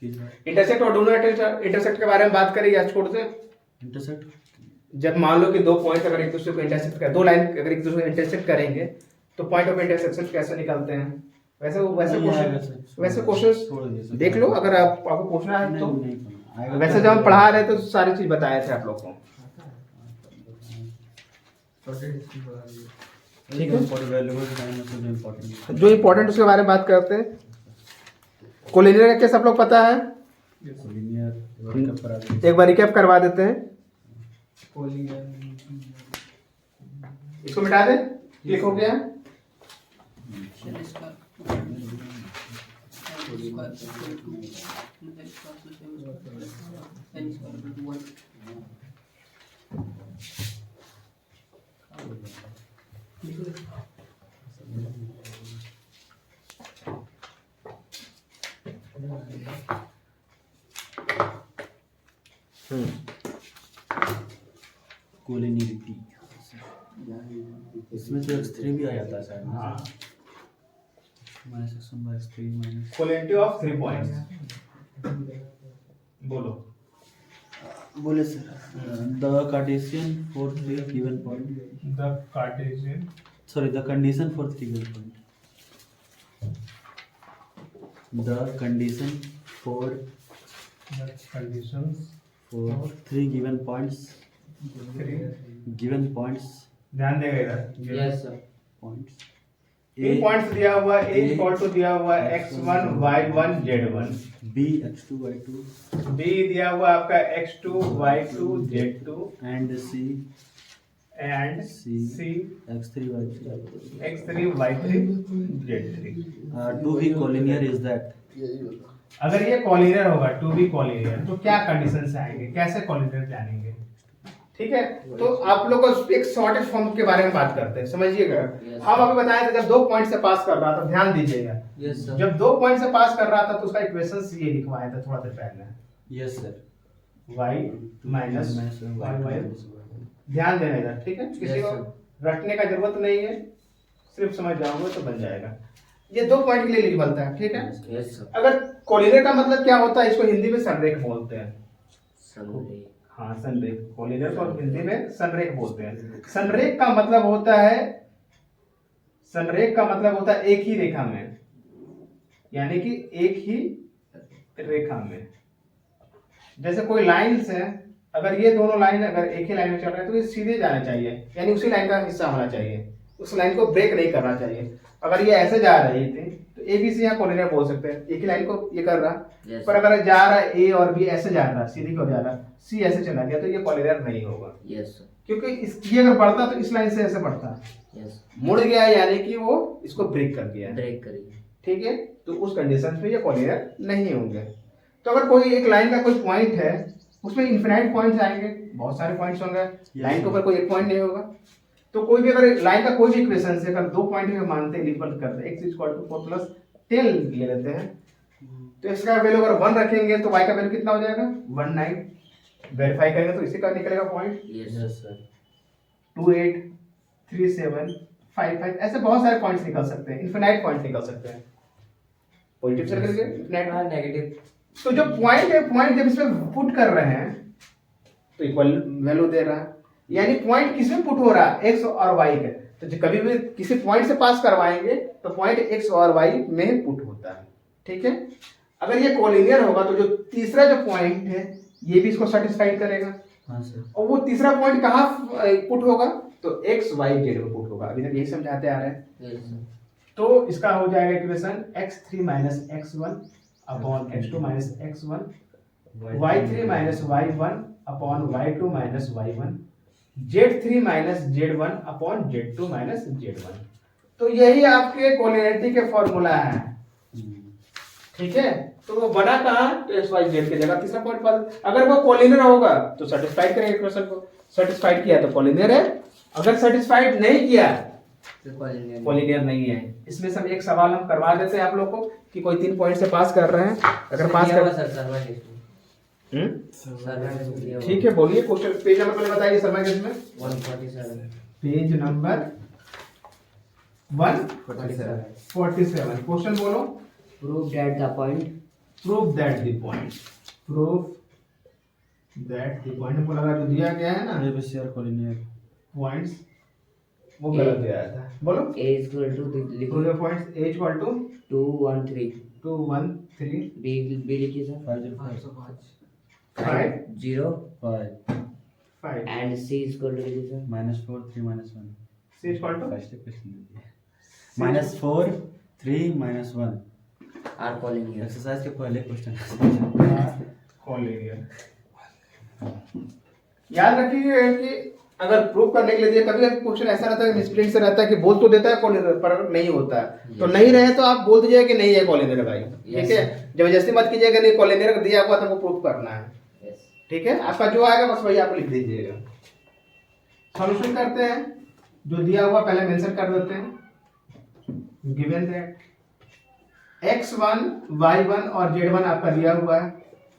इंटरसेक्ट और डोनर इंटरसेक्ट के बारे में बात करें या छोड़ दें। इंटरसेक्ट जब मान लो कि 2 पॉइंट अगर एक दूसरे को इंटरसेक्ट कर, 2 लाइन अगर एक दूसरे को इंटरसेक्ट करेंगे तो पॉइंट ऑफ इंटरसेक्शन कैसे निकलते हैं, वैसे क्वेश्चंस देख लो। अगर आपको पूछना है तो वैसे जब हम पढ़ा रहे तो सारी चीज बताए थे आप लोग को, ठीक है। जो इम्पोर्टेंट उसके बारे में बात करते हैं। कोलिनियर का केस आप लोग पता है, एक बार रिकैप करवा देते हैं। इसको मिटा दे, क्लिक हो गया। कोलिनियरिटी इसमें तो x3 भी आ जाता है शायद। हाँ, -x1/x3 माइनस कोलिनिटी ऑफ 3 पॉइंट्स बोलो। बोले sir the Cartesian for 3 given point, the Cartesian, sorry, the condition for 3 given point, the condition for conditions 3 given points, given points, ध्यान देगा इधर। Yes sir. points 3 पॉइंट्स दिया हुआ है, a इक्वल टू दिया हुआ है x1 y1 z1, b x2 y2 b दिया हुआ आपका x2 y2 z2 and c and C c x3 y3, x3 y3 z3। to be collinear is that, अगर ये कॉलिनियर होगा, टू बी कॉलिनियर, तो क्या कंडीशंस आएंगे, कैसे कॉलिनियर जानेंगे, ठीक है। तो आप लोग को एक शॉर्टेज फॉर्म के बारे में बात करते हैं, समझिएगा। हम अभी बताए थे जब 2 पॉइंट से पास कर रहा था, ध्यान दीजिएगा। Yes sir. जब 2 पॉइंट से पास कर रहा था तो उसका इक्वेशंस ये लिखवाया था थोड़ा देर पहले, yes sir, y minus y, ध्यान देना इधर, ठीक है। किसी को रटने का जरूरत नहीं है, सिर्फ समझ जाओगे तो बन जाएगा। ये 2 पॉइंट के लिए लिख बनता है, ठीक है। Yes sir. अगर कोलिनियर का मतलब क्या होता है, इसको हिंदी में संरेख बोलते हैं, सनरेक। हाँ सनरेख, कोलिनियर को हिंदी में सनरेख बोलते हैं। सनरेख का मतलब होता है, सनरेख का मतलब होता है एक ही रेखा में, यानी कि एक ही रेखा में। जैसे कोई लाइन्स है, अगर ये दोनों लाइन अगर एक ही लाइन में चल रहे हैं तो ये सीधे जाना चाहिए, यानी उसी लाइन का हिस्सा होना चाहिए, उस लाइन को ब्रेक नहीं करना चाहिए। अगर ये ऐसे जा रही थी तो ए बी सी यहाँ कोलिनियर बोल सकते हैं, एक ही लाइन को ये कर रहा। Yes. पर अगर जा रहा है ए और बी ऐसे जा रहा, सीधी को जा रहा, सी ऐसे चला गया तो ये कोलिनियर नहीं होगा, यस क्योंकि ये अगर बढ़ता तो इस लाइन से ऐसे बढ़ता, यस, मुड़ गया यानी कि वो इसको ब्रेक कर दिया। ब्रेक करिए। ठीक है, तो उस कंडीशन पे ये कोलिनियर नहीं होंगे। तो अगर कोई एक लाइन का कोई पॉइंट है, उसमें इन्फिनाइट पॉइंट्स आएंगे, बहुत सारे पॉइंट्स होंगे, लाइन के ऊपर कोई एक पॉइंट नहीं होगा। तो कोई भी अगर लाइन का कोई भी इक्वेशन से अगर दो पॉइंट में मानते हैं, इक्वल करते हैं, x = 4 + 10 ले लेते हैं, तो x का वैल्यू अगर 1 रखेंगे तो y का वैल्यू कितना हो जाएगा 19। वेरीफाई करेंगे तो इसी का निकलेगा पॉइंट यस सर। 2 8 3 7 5 5, ऐसे बहुत सारे पॉइंट्स निकल सकते हैं, इनफिनाइट पॉइंट निकल सकते हैं। पॉजिटिव सर्कल के इनफिनाइट, हाँ नेगेटिव। तो जो पॉइंट है, पॉइंट जब इसमें पुट कर रहे हैं तो इक्वल वैल्यू दे रहा है, यानी पॉइंट किसमें पुट हो रहा है, x और y के। तो जो कभी भी किसी पॉइंट से पास करवाएंगे तो पॉइंट x और y में पुट होता है। ठीक है, अगर ये कोलिनियर होगा तो जो तीसरा जो पॉइंट है ये भी इसको सेटिस्फाइड करेगा। हाँ सर। और वो तीसरा पॉइंट कहाँ पुट होगा, तो x y z में पुट होगा। अभी तक यही समझाते आ रहे हैं। Yes sir. तो इसका हो जाएगा equation x3 - x1 upon x2 - x1, y3 - y1 upon y2 - y1, z3 - z1 upon z2 - z1। तो यही आपके कोलिनियरिटी के फॉर्मूला है। ठीक है, तो वो बना कहाँ, तो x y z की जगह तीसरा पॉइंट पास। अगर वो कोलिनियर होगा तो सेटिस्फाइड करेंगे इक्वेशन को, सेटिस्फाइड किया तो कोलिनियर है, अगर सेटिस्फाइड नहीं किया कोलिनियर नहीं है। इसमें से एक सवाल हम करवा देते हैं आप लोग को कि कोई 3 पॉइंट से पास कर रहे हैं, अगर पास कर सर सर्वर टेस्ट में। ठीक है, बोलिए क्वेश्चन पेज नंबर पहले बताइए शर्मा केस में। 147। पेज नंबर 147 क्वेश्चन बोलो। Prove that the point prove that the point, prove that the point हमको लगा जो दिया गया है ना ये बस यार कोलिनियर पॉइंट्स वो गलत दिया था। बोलो A is equal to prove लिखो द पॉइंट्स a = 2 1 3, 2 1 3 B लिखिए sir 505 5 0 5 5 and C is equal to लिखिए सर -4 3 -1 c = फर्स्ट क्वेश्चन दीजिए -4 3 -1 R calling here। एक्सरसाइज के पहले क्वेश्चन कोलिनियर। याद रखिए कि अगर प्रूव करने के लिए कभी क्वेश्चन ऐसा रहता है मिसप्रिंट से रहता है कि बोल तो देता है कोलिनियर पर नहीं होता है, तो नहीं रहे तो आप बोल दीजिए कि नहीं है कोलिनियर भाई। ठीक है, जबरदस्ती मत कीजिएगा, नहीं कोलिनियर दिया हुआ तो प्रूफ करना है। यस ठीक है, आपका जो आएगा बस वही आप लिख दीजिएगा। सॉल्यूशन करते हैं, जो दिया हुआ पहले मेंशन कर देते हैं। गिवन दैट x1 y1 और z1 आपका दिया हुआ है,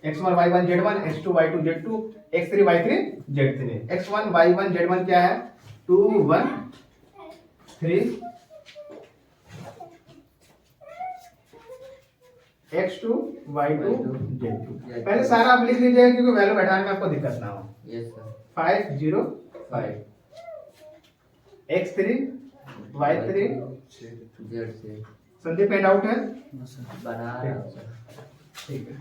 x1 y1 z1, x2 y2 z2, x3 y3 z3। x1 y1 z1 क्या है, 2 1 3, x2 y2 z2। पहले सारा आप लिख लीजिएगा क्योंकि वैल्यू बैठाने में आपको दिक्कत ना हो। Yes sir 5 0 5 x3 y3 Z से संदीप एंड आउट है। बना रहा हूँ सर। ठीक है,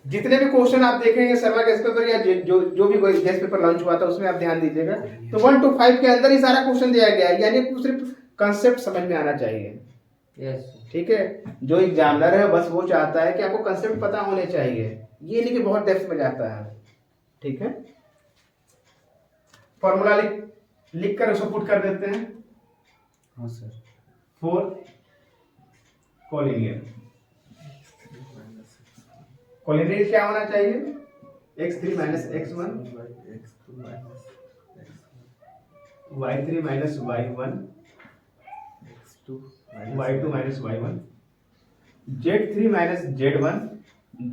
जितने भी क्वेश्चन आप देखेंगे शर्मा गेस्ट पेपर या जो भी कोई गेस्ट पेपर लॉन्च हुआ था उसमें आप ध्यान दीजिएगा, तो 1 to 5 के अंदर ही सारा क्वेश्चन दिया गया है, यानी सिर्फ कंसेप्ट समझ में आना चाहिए। यस ठीक है, जो एग्जामिनर है बस वो चाहता है कि आपको कंसेप्ट पता होने चाहिए, ये नहीं कि बहुत डेप्थ में जाता है। ठीक है, फॉर्मूला लिख कर उसको पुट कर देते हैं। हाँ सर 4 कोलिनियर। कोलिनियर क्या होना चाहिए, x3 - x1 y3 - y1 y2 - y1 z3 - z1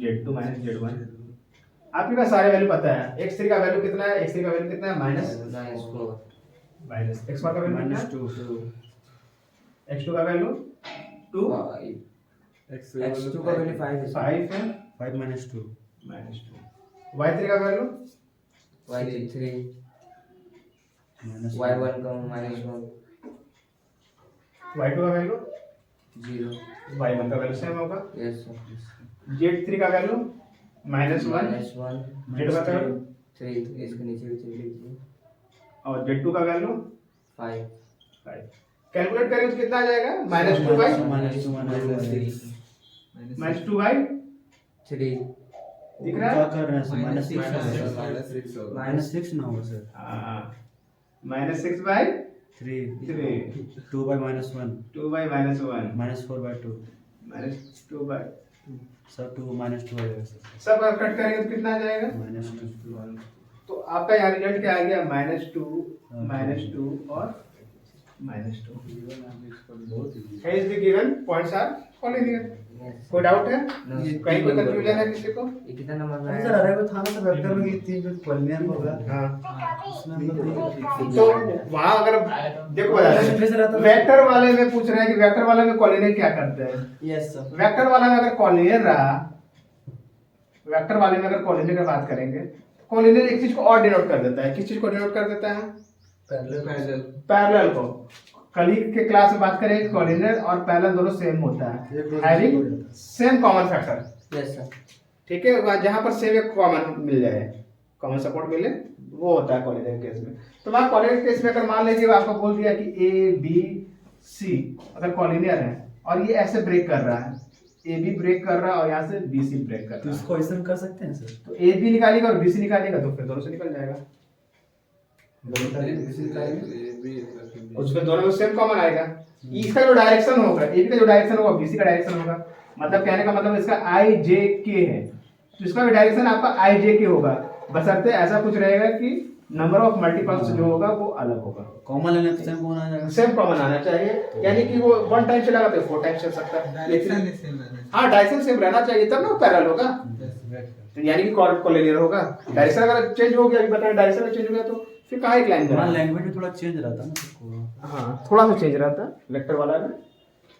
z2 - z1। आपके पास सारे वैल्यू पता है। x3 का वैल्यू कितना है, x3 का वैल्यू कितना है -4 x1 का वैल्यू कितना है, x2 का वैल्यू 2, x2 का वैल्यू 5 है सर। 5 है 5 minus 2 -2, y3 का वैल्यू y3 minus y1 का -1 y2 का वैल्यू 0 y1 का वैल्यू सेम होगा, यस सर। z3 का वैल्यू -1, -1 z का वैल्यू 3 इसके नीचे भी 3 लीजिए और z2 का वैल्यू 5 5। कैलकुलेट करेंगे तो कितना आ जाएगा? -2 बाई -2 बाई 3 दिख रहा क्या है? कर रहे हैं सर? माइनस सिक्स -6 माइनस 6 ना होगा sir. -6 by 3 3, 2 by -1 2 by -1, -4 by 2 -2 by, sir 2 -2 आ जाएगा सर। सब कट करेंगे तो कितना आ जाएगा? -2 तो आपका यहाँ रिजल्ट क्या आ गया? -2 और -2। Hence the given points are collinear। कोई डाउट है? कहीं कोई कंफ्यूजन है किसी को? ये कितना नंबर में सर अरे वो था ना सर वेक्टर में ये 3 जो कॉलिनियर होगा हाँ, उसमें हम लोग तो वहाँ अगर देखो वेक्टर वाले में पूछ रहे हैं कि वेक्टर वाले में कॉलिनियर क्या करते हैं। Yes sir. वेक्टर वाला में अगर कॉलिनियर रहा, वेक्टर वाले में अगर कॉलिनियर की बात करेंगे, कॉलिनियर एक चीज को और डिनोट कर देता है। किस चीज को डिनोट कर देता है? पैरेलल पैरेलल को। कल के क्लास में बात करें, कॉलिनियर और पैरेलल दोनों सेम होता है, having same common factor. Yes sir. ठीक है, वहाँ जहाँ पर सेम एक कॉमन मिल जाए, कॉमन सपोर्ट मिले, वो होता है कॉलिनियर केस में। तो वहाँ कॉलिनियर केस में अगर मान लीजिए आपको बोल दिया कि ए बी सी अगर कॉलिनियर है और ये ऐसे ब्रेक कर रहा है, ए बी ब्रेक कर रहा है और यहाँ से बी सी ब्रेक कर तो रहा है, इसको ऐसा कर सकते हैं सर। तो ए बी निकालेगा और बी सी निकालेगा तो फिर दोनों से निकल जाएगा, उसमें दोनों में सेम कॉमन आएगा। इसका जो डायरेक्शन होगा, ए बी का जो डायरेक्शन होगा बी सी का डायरेक्शन होगा, मतलब कहने का मतलब इसका आई जे के है, तो इसका भी डायरेक्शन आपका आई जे के होगा, बशर्ते ऐसा कुछ रहेगा कि नंबर ऑफ मल्टीपल्स जो होगा वो अलग होगा। कॉमन लेने तो सेम कौन आ जाएगा? सेम कॉमन आना चाहिए, यानी कि वो 1 टाइम चलेगा तो 4 टाइम चल सकता है, डायरेक्शन लेकिन सेम रहना हाँ डायरेक्शन सेम रहना चाहिए तब ना पैरेलल होगा, चाहिए। तो यानी कि कॉलिनियर होगा। डायरेक्शन अगर चेंज हो गया, अभी बताएं डायरेक्शन अगर चेंज हो गया तो फिर कहाँ एक लाइन हमारा बना। लैंग्वेज में थोड़ा चेंज रहता है ना सबको। हाँ थोड़ा सा चेंज रहता है वेक्टर वाला में,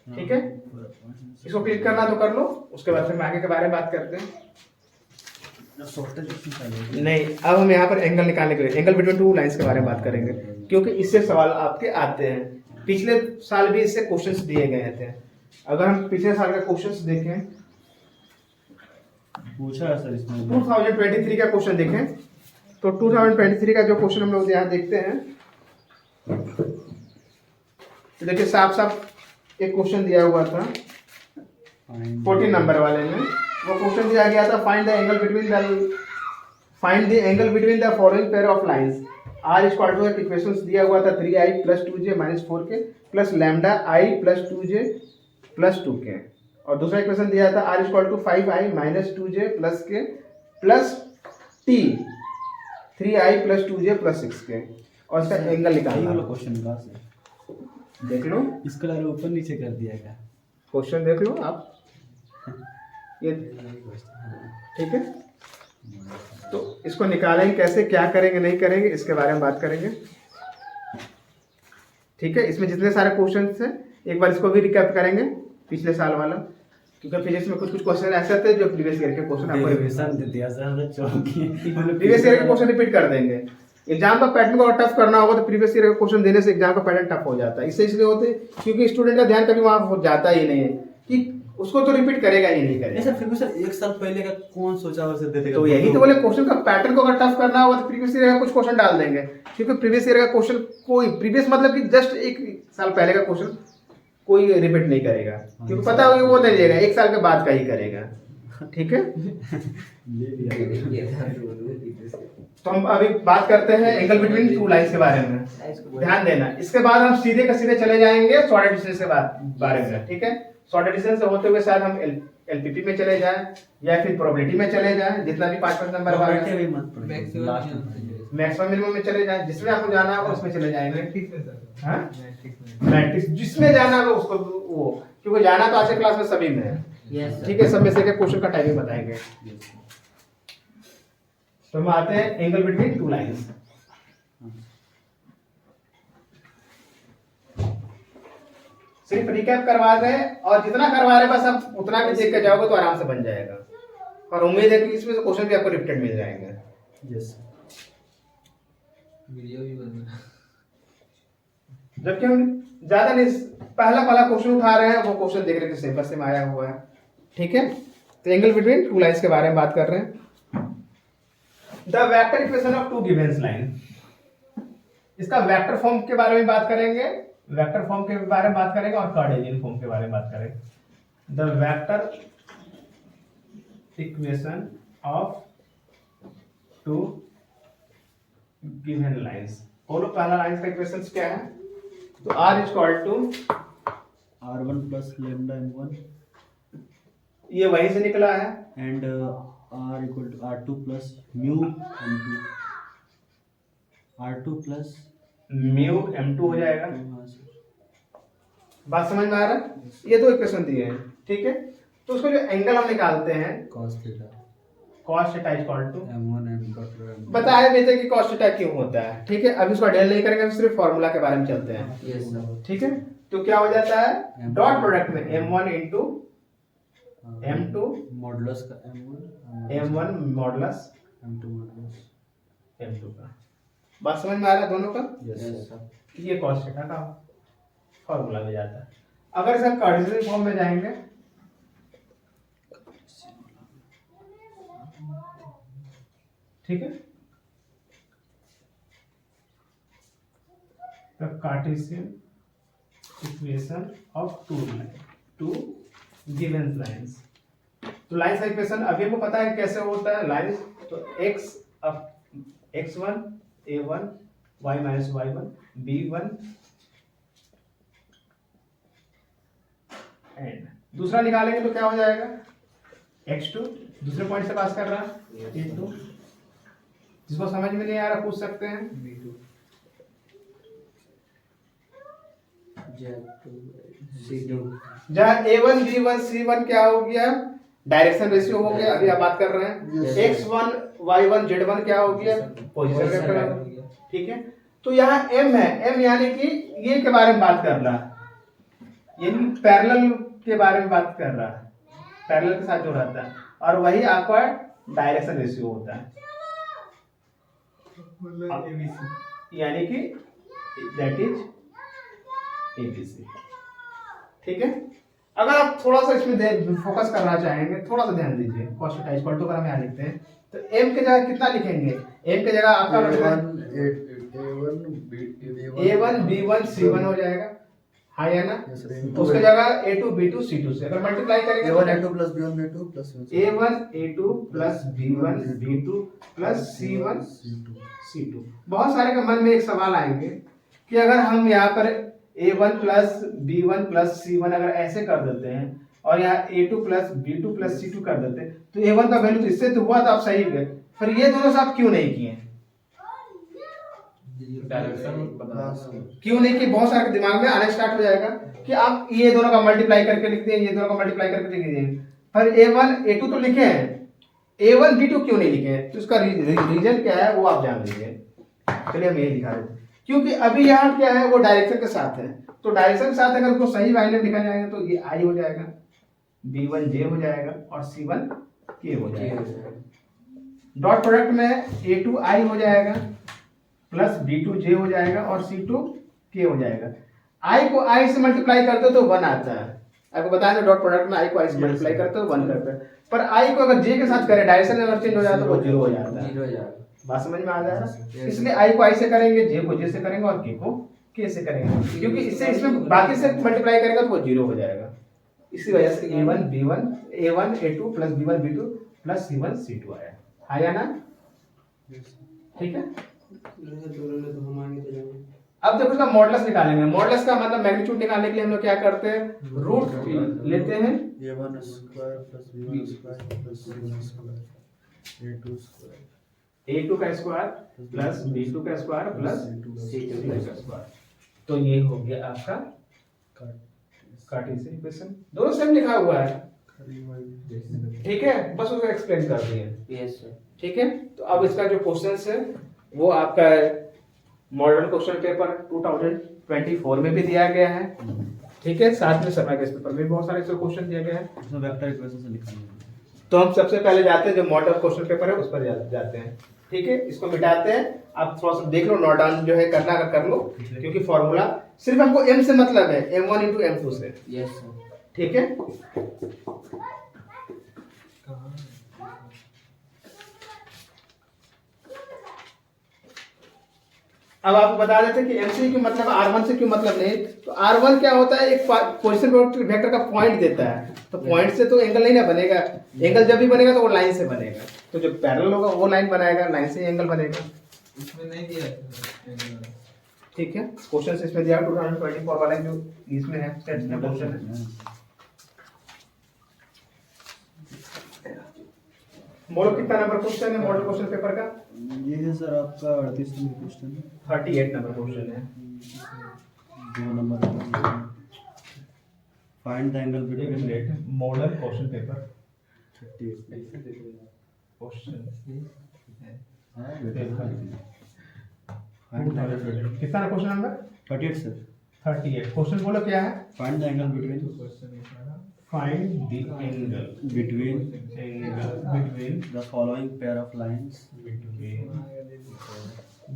ठीक है। इसको क्लिक करना तो कर लो, उसके बाद फिर हम आगे के बारे में बात करते हैं। नहीं, अब हम यहाँ पर एंगल निकालने के लिए एंगल बिटवीन टू लाइंस के बारे में बात करेंगे, क्योंकि इससे सवाल आपके आते हैं। पिछले साल भी इससे क्वेश्चंस दिए गए थे। अगर हम पिछले साल का क्वेश्चंस देखें, पूछा है सर इसमें 2023 का क्वेश्चन देखें, तो 2023 का जो क्वेश्चन हम लोग यहाँ देखते हैं, तो देखिए साफ साफ एक क्वेश्चन दिया हुआ था 14 नंबर वाले में। वो क्वेश्चन दिया गया था find the angle between the following pair of lines. R equal to equations दिया हुआ था 3i + 2j - 4k plus lambda i + 2j + 2k, और दूसरा इक्वेशन दिया था r equal to 5i - 2j + k plus t 3i + 2j + 6k, और इसका एंगल निकालना है। क्वेश्चन का सर देख लो, इसको लारे ऊपर नीचे कर दिया गया। क्वेश्चन देख लो आप, ये ठीक है। तो इसको निकालेंगे कैसे, क्या करेंगे नहीं करेंगे, इसके बारे में बात करेंगे, ठीक है। इसमें जितने सारे क्वेश्चंस हैं एक बार इसको भी रिकैप करेंगे, पिछले साल वाला, क्योंकि फिजिक्स में कुछ कुछ क्वेश्चन ऐसे थे जो प्रीवियस ईयर के क्वेश्चन आपको रिवीजन दे दिया सर चौकी प्रीवियस ईयर के क्वेश्चन रिपीट कर देंगे। एग्जाम का पैटर्न को टफ करना होगा तो प्रीवियस ईयर का क्वेश्चन देने से एग्जाम का पैटर्न टफ हो जाता है। इससे इसलिए होते हैं क्योंकि स्टूडेंट का ध्यान कभी वहाँ जाता ही नहीं है कि उसको तो रिपीट करेगा ही नहीं करेगा। सर फिर भी सर एक साल पहले का कौन सोचा और सर दे देगा? तो यही तो बोले, क्वेश्चन का पैटर्न को अगर टफ करना होगा तो प्रीवियस ईयर का कुछ क्वेश्चन डाल देंगे, क्योंकि प्रीवियस ईयर का क्वेश्चन कोई प्रीवियस मतलब कि जस्ट एक साल पहले का क्वेश्चन कोई रिपीट नहीं करेगा, क्योंकि पता होगा वो नहीं लेगा, एक साल के बाद का ही करेगा, ठीक है। ले लिया। तो हम अभी बात करते हैं एंगल बिटवीन टू लाइंस के बारे में, ध्यान देना। इसके बाद हम सीधे का सीधे चले जाएंगे शॉर्ट डिस्टेंस के बारे में, ठीक है। शॉर्ट डिस्टेंस से होते हुए शायद हम एलपीपी में चले जाएं या फिर प्रोबेबिलिटी में चले जाएं, जितना भी 5 नंबर वाला है, भी मत पढ़िए मैक्सिमम लास्ट में मैक्सिमम मिनिमम में चले जाएं, जिसमें आपको जाना होगा उसमें चले जाएंगे। मैट्रिक्स में सर, हाँ? मैट्रिक्स में मैट्रिक्स जिसमें जाना होगा उसको वो, क्योंकि जाना तो आज के क्लास में सभी में है, यस ठीक है। सब में से एक क्वेश्चन का टाइमिंग बताएंगे। तो हम आते हैं एंगल बिटवीन टू लाइंस। सिर्फ रिकैप करवा रहे हैं, और जितना करवा रहे हैं बस आप उतना भी देख के जाओगे तो आराम से बन जाएगा। और उम्मीद है कि इसमें से क्वेश्चन भी आपको रिपीटेड मिल जाएंगे। यस वीडियो भी बन रहा है। जबकि हम ज्यादा नहीं, पहला क्वेश्चन उठा रहे हैं, वो क्वेश्चन देख रहे थे सिलेबस में आया हुआ है। ठीक है, तो एंगल बिटवीन टू लाइंस के बारे में बात कर रहे हैं। The vector equation of two given line, इसका वेक्टर फॉर्म के बारे में बात करेंगे, वेक्टर फॉर्म के बारे में बात करेंगे, और कार्टेशियन फॉर्म के बारे में बात करेंगे। The vector equation of two given lines, बोलो पहला लाइंस का इक्वेशन क्या है? तो r is equal to r1 plus lambda m1 ये वहीं से निकला है, and r equal to r2 plus mu m2, r2 plus mu m2 हो जाएगा। बात समझ में आ रहा है? ये दो इक्वेशन दिए हैं, ठीक है। तो उसको जो एंगल हम निकालते हैं cos theta cos theta is equal to, m1 m dot m2। बताया भी थे कि cos थीटा क्यों होता है, ठीक है। अभी उसको डेल नहीं करेंगे, हम सिर्फ फार्मूला के बारे में चलते हैं, यस सर। ठीक है। तो क्या हो जाता है, डॉट प्रोडक्ट में m1 इंटू m2 मॉडुलस का m1 m1 modulus m2 modulus m2 का। बात समझ में आ रहा है दोनों का? Yes yes sir. ये cos थीटा का फार्मूला में जाता है। अगर इसे हम कार्टेशियन फॉर्म में जाएंगे, ठीक है, the Cartesian equation of two given lines। तो लाइन्स का इक्वेशन अभी हमको पता है कैसे होता है लाइन्स। तो x x1 a1 y minus y1 b1 and दूसरा निकालेंगे तो क्या हो जाएगा, x2 दूसरे पॉइंट से पास कर रहा है a2। जिसको समझ में नहीं आ रहा पूछ सकते हैं। जहाँ a1 b1 c1 क्या हो गया, डायरेक्शन रेशियो हो गया, अभी आप बात कर रहे हैं। x1 y1 z1 क्या हो गया, पोजीशन वेक्टर हो गया, ठीक है। तो यहाँ m है, m यानी कि ये के बारे में बात कर रहा है, यानी पैरेलल के बारे में बात कर रहा है, पैरेलल के साथ जो रहता है, और वही आपका डायरेक्शन रेशियो होता है, यानी कि दैट इज ABC, ठीक है। अगर आप थोड़ा सा इसमें फोकस करना चाहेंगे, थोड़ा सा ध्यान दीजिए, cos थीटा इक्वल टू अगर हम यहाँ लिखते हैं तो m के जगह कितना लिखेंगे, m के जगह आपका a1 b1 c1 हो जाएगा, हाँ या ना। तो उसके जगह a2 b2 c2 से अगर मल्टीप्लाई करेंगे a1 a2 plus b1 b2 plus a1 a2 plus b1 b2 plus c1 c2। बहुत सारे के मन में एक सवाल आएंगे कि अगर हम यहाँ पर a1 plus b1 plus c1 अगर ऐसे कर देते हैं और यहाँ a2 plus b2 plus c2 कर देते हैं तो a1 का वैल्यू तो इससे तो हुआ, तो आप सही गए, फिर ये दोनों से आप क्यों नहीं किए, क्यों नहीं किए? बहुत सारे के दिमाग में आने स्टार्ट हो जाएगा कि आप ये दोनों का मल्टीप्लाई करके लिख दिए, ये दोनों का मल्टीप्लाई करके लिख दिए, पर a1 a2 तो लिखे हैं, a1 b2 क्यों नहीं लिखे हैं? तो इसका रीजन क्या है वो आप जान लीजिए। चलिए हम यही दिखा देते हैं, क्योंकि अभी यहाँ क्या है वो डायरेक्शन के साथ है, तो डायरेक्शन के साथ अगर उसको सही वैल्यू लिखा जाएगा तो ये i हो जाएगा, b1 j हो जाएगा और c1 k हो जाएगा। डॉट प्रोडक्ट में a2 i हो जाएगा प्लस b2 j हो जाएगा और c2 k हो जाएगा। i को i से मल्टीप्लाई करते हो तो 1 आता है, आपको बताया ना, डॉट प्रोडक्ट में i को i से मल्टीप्लाई करते हो 1 करते हैं, पर i को अगर j के साथ करें डायरेक्शन अगर चेंज हो जाता है तो वो 0 हो जाता है। 0 हो जाएगा। बात समझ में आ जाएगा। इसलिए i को i से करेंगे, j को j से करेंगे और k को k से करेंगे, क्योंकि इससे इसमें बाकी से मल्टीप्लाई करेंगे तो वो 0 हो जाएगा। इसी वजह से a1 b1 a1 a2 plus b1 b2 plus c1 c2 आया, आया ना, ठीक है। अब देखो इसका मॉडुलस निकालेंगे। मॉडुलस का मतलब मैग्नीट्यूड निकालने के लिए हम लोग क्या करते हैं, रूट लेते हैं, a1 square plus b1 square plus c1 square a2 square a2 का स्क्वायर प्लस b2 का स्क्वायर प्लस c2 का स्क्वायर। तो ये हो गया आपका कार्टेशियन इक्वेशन, दोनों सेम लिखा हुआ है, ठीक है, बस उसको एक्सप्लेन कर दिए, यस सर। ठीक है। तो अब इसका जो क्वेश्चंस है वो आपका मॉडल क्वेश्चन पेपर 2024 में भी दिया गया है, ठीक है, साथ में समय के इस पेपर में बहुत सारे क्वेश्चन दिए गए हैं। इसमें वेक्टर इक्वेशन से निकालना है। तो हम सबसे पहले जाते हैं जो मॉडल क्वेश्चन पेपर है उस पर जाते हैं। ठीक है, इसको मिटाते हैं। आप थोड़ा सा देख लो, नोट डाउन जो है करना अगर कर लो, क्योंकि फॉर्मूला सिर्फ हमको m से मतलब है, m1 into m2 से। Yes sir. ठीक है, अब आपको बता देते हैं कि एमसी क्यों मतलब r1 से क्यों मतलब नहीं। तो r1 क्या होता है, एक पोजीशन वेक्टर का पॉइंट देता है, तो पॉइंट से तो एंगल नहीं ना बनेगा। एंगल जब भी बनेगा तो वो लाइन से बनेगा, तो जो पैरेलल होगा वो लाइन बनाएगा, लाइन से एंगल बनेगा। इसमें नहीं दिया है। ठीक है, क्वेश्चन इसमें दिया 2024 वाला जो इसमें है, सेट में क्वेश्चन है। बोलो कितना नंबर क्वेश्चन है मॉडल क्वेश्चन पेपर का? ये है सर आपका 38 नंबर क्वेश्चन है। 38 नंबर क्वेश्चन है। 2 number find the angle between model question paper 38 question find the angle between कितना क्वेश्चन नंबर? 38 सर। 38 क्वेश्चन बोलो क्या है? Find the angle between find the angle between between the following pair of lines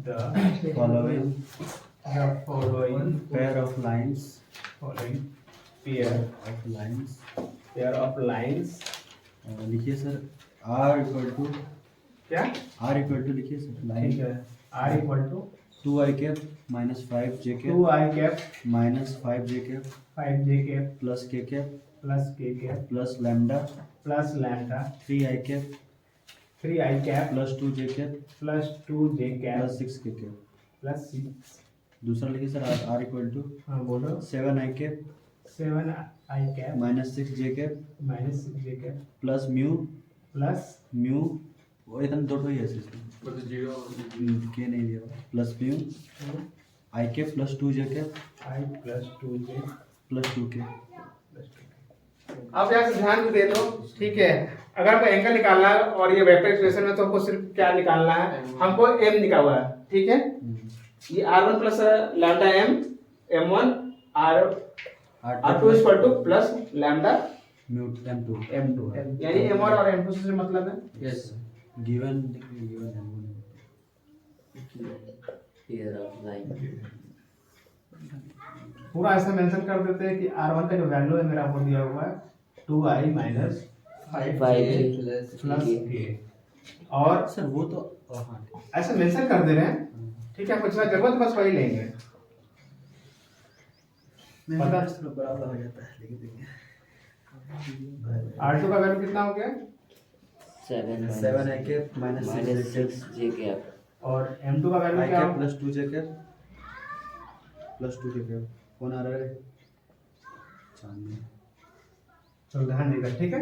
the following following pair of lines following pair of lines लिखिए सर r इक्वल टू क्या? r इक्वल टू लिखिए सर ठीक लाइन है, r equal to 2i cap minus 5j cap 2i cap minus 5j cap 5j cap plus k cap plus k cap plus lambda plus lambda 3i cap 3i cap plus 2j cap plus 2j cap plus 6k cap. Plus 6। दूसरा लिखिए सर r इक्वल टू हाँ बोलो। 7i cap 7i cap minus 6j cap minus 6j cap plus mu plus वो इतना दो ही है इसमें बस जीरो के नहीं दिया प्लस म्यू आई के plus 2j cap i plus 2j plus 2k। आप यहाँ से ध्यान भी दे दो। ठीक है, अगर हमको एंगल निकालना है और ये वेक्टर एक्सप्रेशन में, तो हमको सिर्फ क्या निकालना है, हमको m निकाला हुआ है। ठीक है, ये r1 plus lambda m m1 r2 equal two plus lambda mu m2 m2 है, यानी m1 और m2 से मतलब है। Yes given pair of line. पूरा ऐसा मेंशन कर देते हैं कि r1 का जो वैल्यू है मेरा वो दिया हुआ है 2i माइनस 5 प्लस k, और सर वो तो हाँ ऐसा मेंशन कर दे रहे हैं। ठीक है, कुछ जरूरत बस वही लेंगे। पता थोड़ा बराबर हो जाता है लेकिन देखिए r2 का वैल्यू कितना हो गया? 7i के माइनस 6j कैप और m2 का वैल्यू आई क्या के होगा? प्लस 2j के प्लस 2k के कौन आ रहा है चांदनी। चलो ध्यान देगा। ठीक है,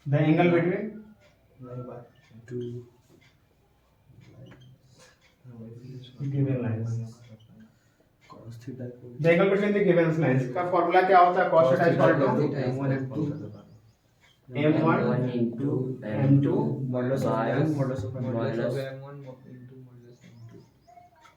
the angle between two given lines, cos theta the angle between the given lines का फार्मूला क्या होता है? cos theta equal to m1 into m2 modulus of by m modulus of modulus।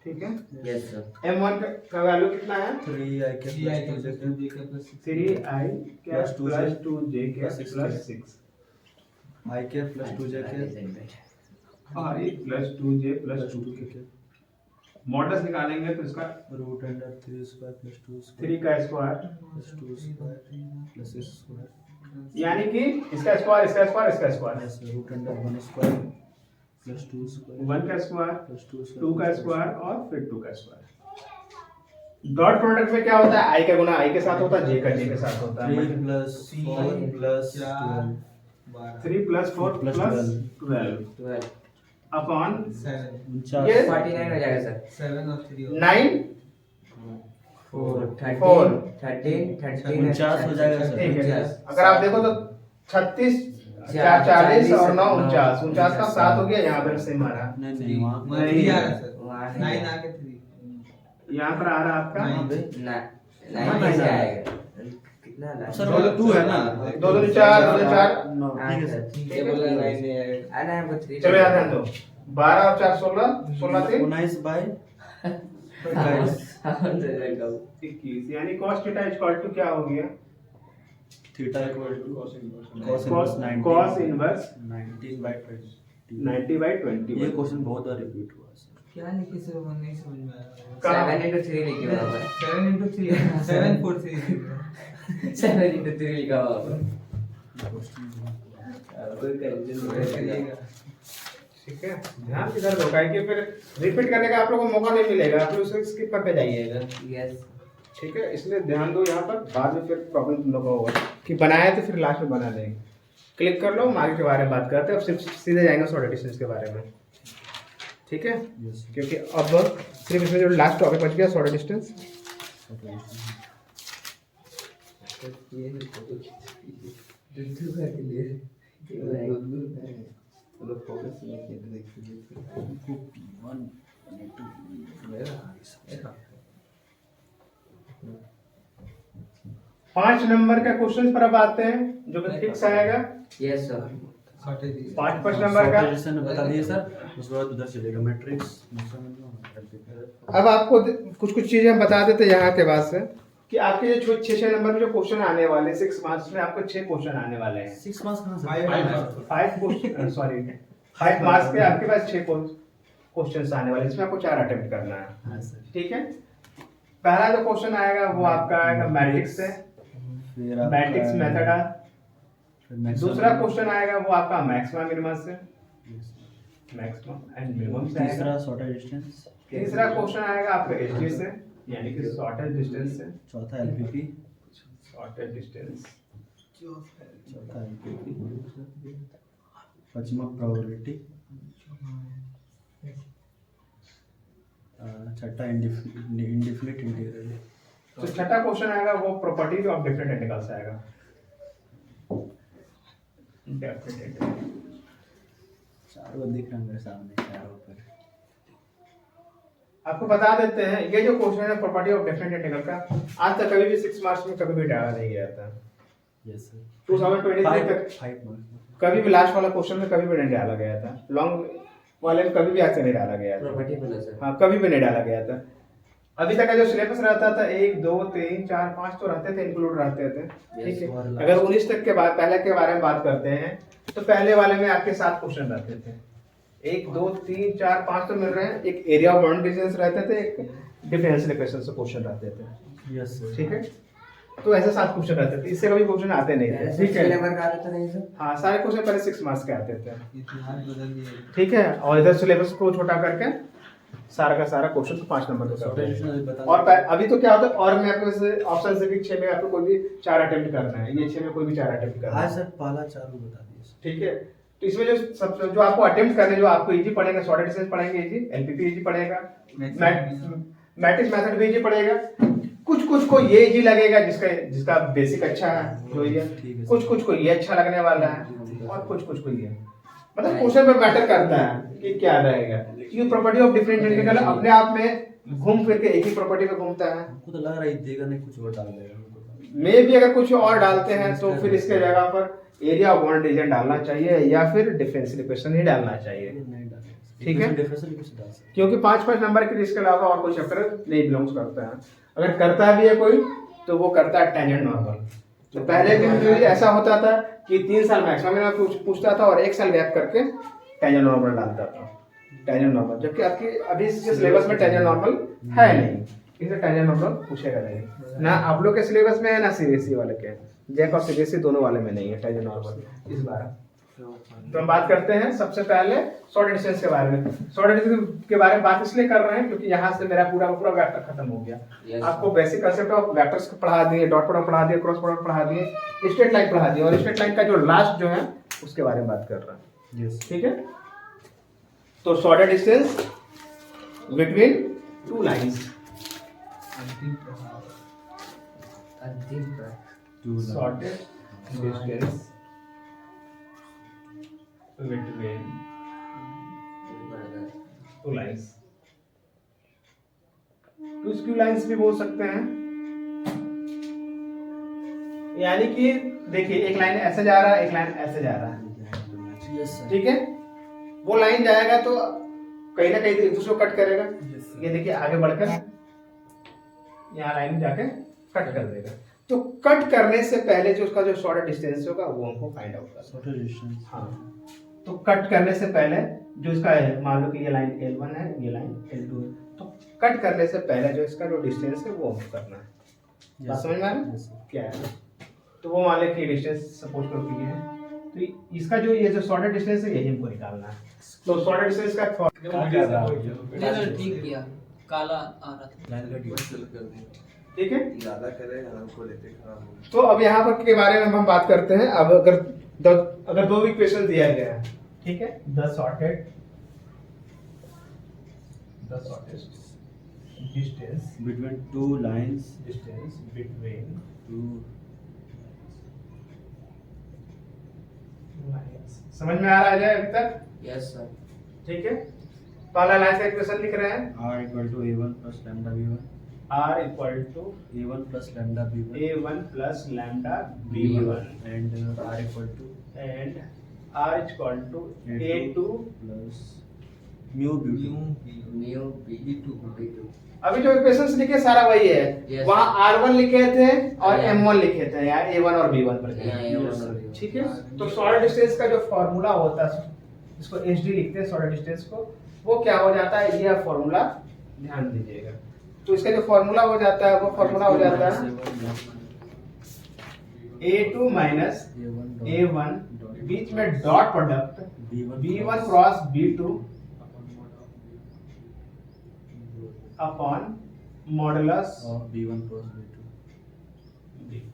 ठीक है, यस सर। m1 का वैल्यू कितना है? 3i के प्लस 2j के 3i plus 2j plus plus 6 आई के प्लस 2j के i plus 2j plus 2k के मॉडल्स निकालेंगे तो इसका root under 3 square plus 2 3 square का square plus 2 square plus 6 square यानी कि इसका स्क्वायर इसका स्क्वायर इसका square plus root under 1 square plus 2 square 1 का स्क्वायर प्लस 2 2 का स्क्वायर और फिर 2 का स्क्वायर। डॉट प्रोडक्ट में क्या होता है? i का गुना i के साथ होता है, j का j के साथ होता है। 3 plus 4 plus 3 plus 4 plus plus 12 12 upon 49 ये 49 हो जाएगा सर। 7 और 3 9 4 4 13 49 हो जाएगा सर। ठीक है। अगर आप देखो तो 36 40 और 9 49 49 का 7 हो गया, यहाँ पर सेम आ रहा है। नहीं नहीं वहाँ नहीं, 3 आ रहा सर, वहाँ 9 आके 3। यहाँ पर आ रहा है आपका वहाँ पे 9 कैसे आएगा? कितना लाइन? सर वो 2 है ना 2 2 4 2 4 9 ठीक है सर। ठीक ये बोला है। 9 नहीं आएगा। अरे हमको 3 चलो याद ध्यान दो 12 और 4 16 16 3 19 बाय 21 यानी cos थीटा इक्वल टू क्या हो गया? Theta equal to cos inverse cos inverse 19/20। 90/20। ये क्वेश्चन बहुत बार रिपीट हुआ सर। क्या लिखे सर, वो नहीं समझ में आ रहा। 7 into 3 लिखे वहाँ पर। 7 into 3 7 4 3 7 into 3 लिखा वहाँ पर। कोई करिएगा। ठीक है, ध्यान किधर होगा कि फिर रिपीट करने का आप लोगों को मौका नहीं मिलेगा, आप लोग उसे स्किप करके जाइएगा। यस। ठीक है, इसलिए ध्यान दो यहाँ पर, बाद में फिर प्रॉब्लम तुम लोगों को होगा कि बनाया तो फिर लास्ट में बना लेंगे। क्लिक कर लो, हम आगे के बारे में बात करते हैं। अब सिर्फ सीधे जाएंगे सॉर्टेड डिस्टेंस के बारे में। ठीक है, क्योंकि अब सिर्फ इसमें जो लास्ट टॉपिक बच गया सॉर्टेड डिस्टेंस। पांच नंबर का क्वेश्चन पर अब आते हैं जो कि फिक्स आएगा। Yes sir. पांच नंबर का बता दिए सर, उसके बाद उधर चलेगा मैट्रिक्स। अब आपको कुछ कुछ चीजें हम बता देते हैं यहाँ के बाद से कि आपके जो 6 नंबर में जो क्वेश्चन आने वाले हैं 6 मार्क्स में, आपको 6 क्वेश्चन आने वाले हैं। 6 मार्क्स कहाँ से? 5 क्वेश्चन सॉरी 5 मार्क्स के आपके पास 6 क्वेश्चन आने वाले हैं, इसमें आपको 4 अटेम्प्ट करना है। हाँ सर। ठीक है, पहला जो क्वेश्चन आएगा वो आपका आएगा मैट्रिक्स से, फिर मैट्रिक्स मेथड है। दूसरा क्वेश्चन आएगा वो आपका मैक्सिमम मिनिमम से, मैक्सिमम एंड मिनिमम से आएगा। तीसरा सॉर्टेड डिस्टेंस। तीसरा क्वेश्चन आएगा आपका एचडी से, यानी कि शॉर्टेज डिस्टेंस से। चौथा एलपीपी। Shortage distance. चौथा एलपीपी। पांचवा प्रोबेबिलिटी। छठा इंडेफिनिट इंटीग्रल। तो छठा क्वेश्चन आएगा वो प्रॉपर्टीज ऑफ डिफरेंट इंटीग्रल्स आएगा। चारों दिख रहे हैं मेरे सामने, चारों पर। आपको बता देते हैं ये जो क्वेश्चन है प्रॉपर्टी ऑफ डिफरेंट इंटीग्रल का, आज तक कभी भी 6 मार्क्स में कभी भी डाला नहीं गया था। Yes sir. 2023 तक 5 मार्क्स। कभी भी लास्ट वाला क्वेश्चन में कभी भी नहीं डाला गया था, लॉन्ग वाले में कभी भी ऐसे नहीं डाला गया था। प्रॉपर्टी बोला सर। हाँ, कभी भी नहीं डाला गया था। अभी तक का जो सिलेबस रहता था 1 2 3 4 5 तो रहते थे, इंक्लूड रहते थे। ठीक है, अगर 19 तक के बाद पहले के बारे में बात करते हैं तो पहले वाले में आपके 7 क्वेश्चन रहते थे। 1 2 3 4 5 तो मिल रहे हैं, एक एरिया ऑफ बाउंड्री डिस्टेंस रहते थे, एक डिफरेंशियल इक्वेशन से क्वेश्चन रहते थे। Yes sir. ठीक है, तो ऐसे 7 क्वेश्चन रहते थे, इससे कभी क्वेश्चन आते नहीं थे। ठीक है, नंबर का आता था नहीं सर। हाँ, सारे क्वेश्चन पहले 6 मार्क्स के आते थे। इतिहास बदल दिया। ठीक है, और इधर सिलेबस को छोटा करके सारा का सारा क्वेश्चन तो 5 नंबर का करते सॉर्टेड हैं। डिस्टेंस बता। और अभी तो क्या होता है, और में आपको जैसे ऑप्शन से भी 6 में आपको कोई भी 4 अटेम्प्ट करना है, ये 6 में कोई भी 4 अटेम्प्ट करना आज है। सर पहला चारों बता दिए सर। ठीक है, तो इसमें जो सब जो आपको अटेम्प्ट करने जो आपको इजी पड़ेगा, शॉर्टेड डिस्टेंस पढ़ेंगे इजी, एलपीपी इजी पड़ेगा, मैट्रिक्स मेथड भी इजी पड़ेगा। कुछ कुछ को ये इजी लगेगा जिसका बेसिक अच्छा है जो ये, कुछ को ये अच्छा लगने वाला है, और कुछ को ये मतलब क्वेश्चन पे मैटर करता है कि क्या रहेगा। क्योंकि प्रॉपर्टी ऑफ डिफरेंट इंटीग्रल अपने आप में घूम फिर के एक ही प्रॉपर्टी पे घूमता है। हमको तो लग रहा है देगा नहीं, कुछ और डाल देगा हमको। मे भी अगर कुछ और डालते हैं तो फिर इसके जगह पर एरिया ऑफ बाउंड्री रीजन डालना चाहिए या फिर डिफरेंशियल इक्वेशन ही डालना चाहिए। नहीं डालेगा। ठीक है, डिफरेंशियल कुछ डाल सकते। क्योंकि 5 नंबर के इसके अलावा और कोई चैप्टर नहीं बिलोंग्स करता है। अगर करता भी है कोई तो वो करता है टेंजेंट नॉर्मल। तो पहले भी ऐसा होता था कि 3 साल मैक्सिमम में पूछता था और 1 साल गैप करके टेंजेंट नॉर्मल डालता था, टेंजेंट नॉर्मल। जबकि आपकी अभी इसके सिलेबस में टेंजेंट नॉर्मल है नहीं, इसे टेंजेंट नॉर्मल पूछेगा नहीं, ना आप लोग के सिलेबस में है ना सीबीएसई वाले के। जैक और सीबीएसई दोनों वाले में नहीं है टेंजेंट नॉर्मल इस बार। तो हम बात करते हैं सबसे पहले शॉर्टेड डिस्टेंस के बारे में। शॉर्टेड डिस्टेंस के बारे में बात इसलिए कर रहे हैं क्योंकि यहाँ से मेरा पूरा वेक्टर खत्म हो गया। आपको बेसिक कंसेप्ट ऑफ वेक्टर्स पढ़ा दिए, डॉट प्रोडक्ट पढ़ा दिए, क्रॉस प्रोडक्ट पढ़ा दिए, स्ट्रेट लाइन पढ़ा दिए, और स्ट्रेट लाइन का जो लास्ट जो है उसके बारे में बात कर रहे हैं। ठीक है, तो शॉर्टेड डिस्टेंस बिटवीन 2 लाइंस। अंतिम प्रहार। Shortest distance between 2 lines। Two skew lines भी बोल सकते हैं, यानी कि देखिए एक लाइन ऐसे जा रहा है, एक लाइन ऐसे जा रहा है। ठीक है, वो लाइन जाएगा तो कहीं ना कहीं एक दूसरे को कट करेगा। ये देखिए आगे बढ़कर यहाँ लाइन जाके कट कर देगा। तो कट करने से पहले जो उसका जो शॉर्ट डिस्टेंस होगा वो हमको फाइंड आउट करना शॉर्टेज डिस्टेंस। हाँ, तो कट करने से पहले जो इसका है, मान लो कि ये लाइन L1 है, ये लाइन L2 है, तो कट करने से पहले जो इसका जो डिस्टेंस है वो हमको करना है। बात समझ में आ रही है? क्या है? तो वो मान ले कि डिस्टेंस सपोज करो कि ये है, तो इसका जो ये जो शॉर्टेज डिस्टेंस है यही हमको निकालना है। तो शॉर्टेज डिस्टेंस का नहीं ठीक किया, काला आ रहा था। लाइन कट ठीक है। ज्यादा करे हमको लेते खराब हो। तो अब यहाँ पर के बारे में हम बात करते हैं। अब अगर दो इक्वेशन दिया गया है, ठीक है, the shortage distance between two lines between two. समझ में आ रहा है अभी तक? Yes sir. ठीक है, पहला लाइन का इक्वेशन लिख रहे हैं, r equal to a1 plus lambda b1, r equal to a1 plus lambda b1 a1 plus lambda b1 and r equal to and r equal to a2 plus mu b2। Mu B2 अभी जो इक्वेशंस लिखे सारा वही है। Yes. वहाँ R1 लिखे थे और Yeah. M1 लिखे थे यार, A1 और B1 पर। Yeah, ठीक है, तो शॉर्ट डिस्टेंस का जो फॉर्मूला होता है, इसको HD लिखते हैं शॉर्ट डिस्टेंस को, वो क्या हो जाता है, ये फॉर्मूला ध्यान दीजिएगा। तो इसका जो फॉर्मूला हो जाता है वो फॉर्मूला हो जाता है A2 माइनस A1 बीच में dot product B1 cross B2 upon modulus b1 plus b2।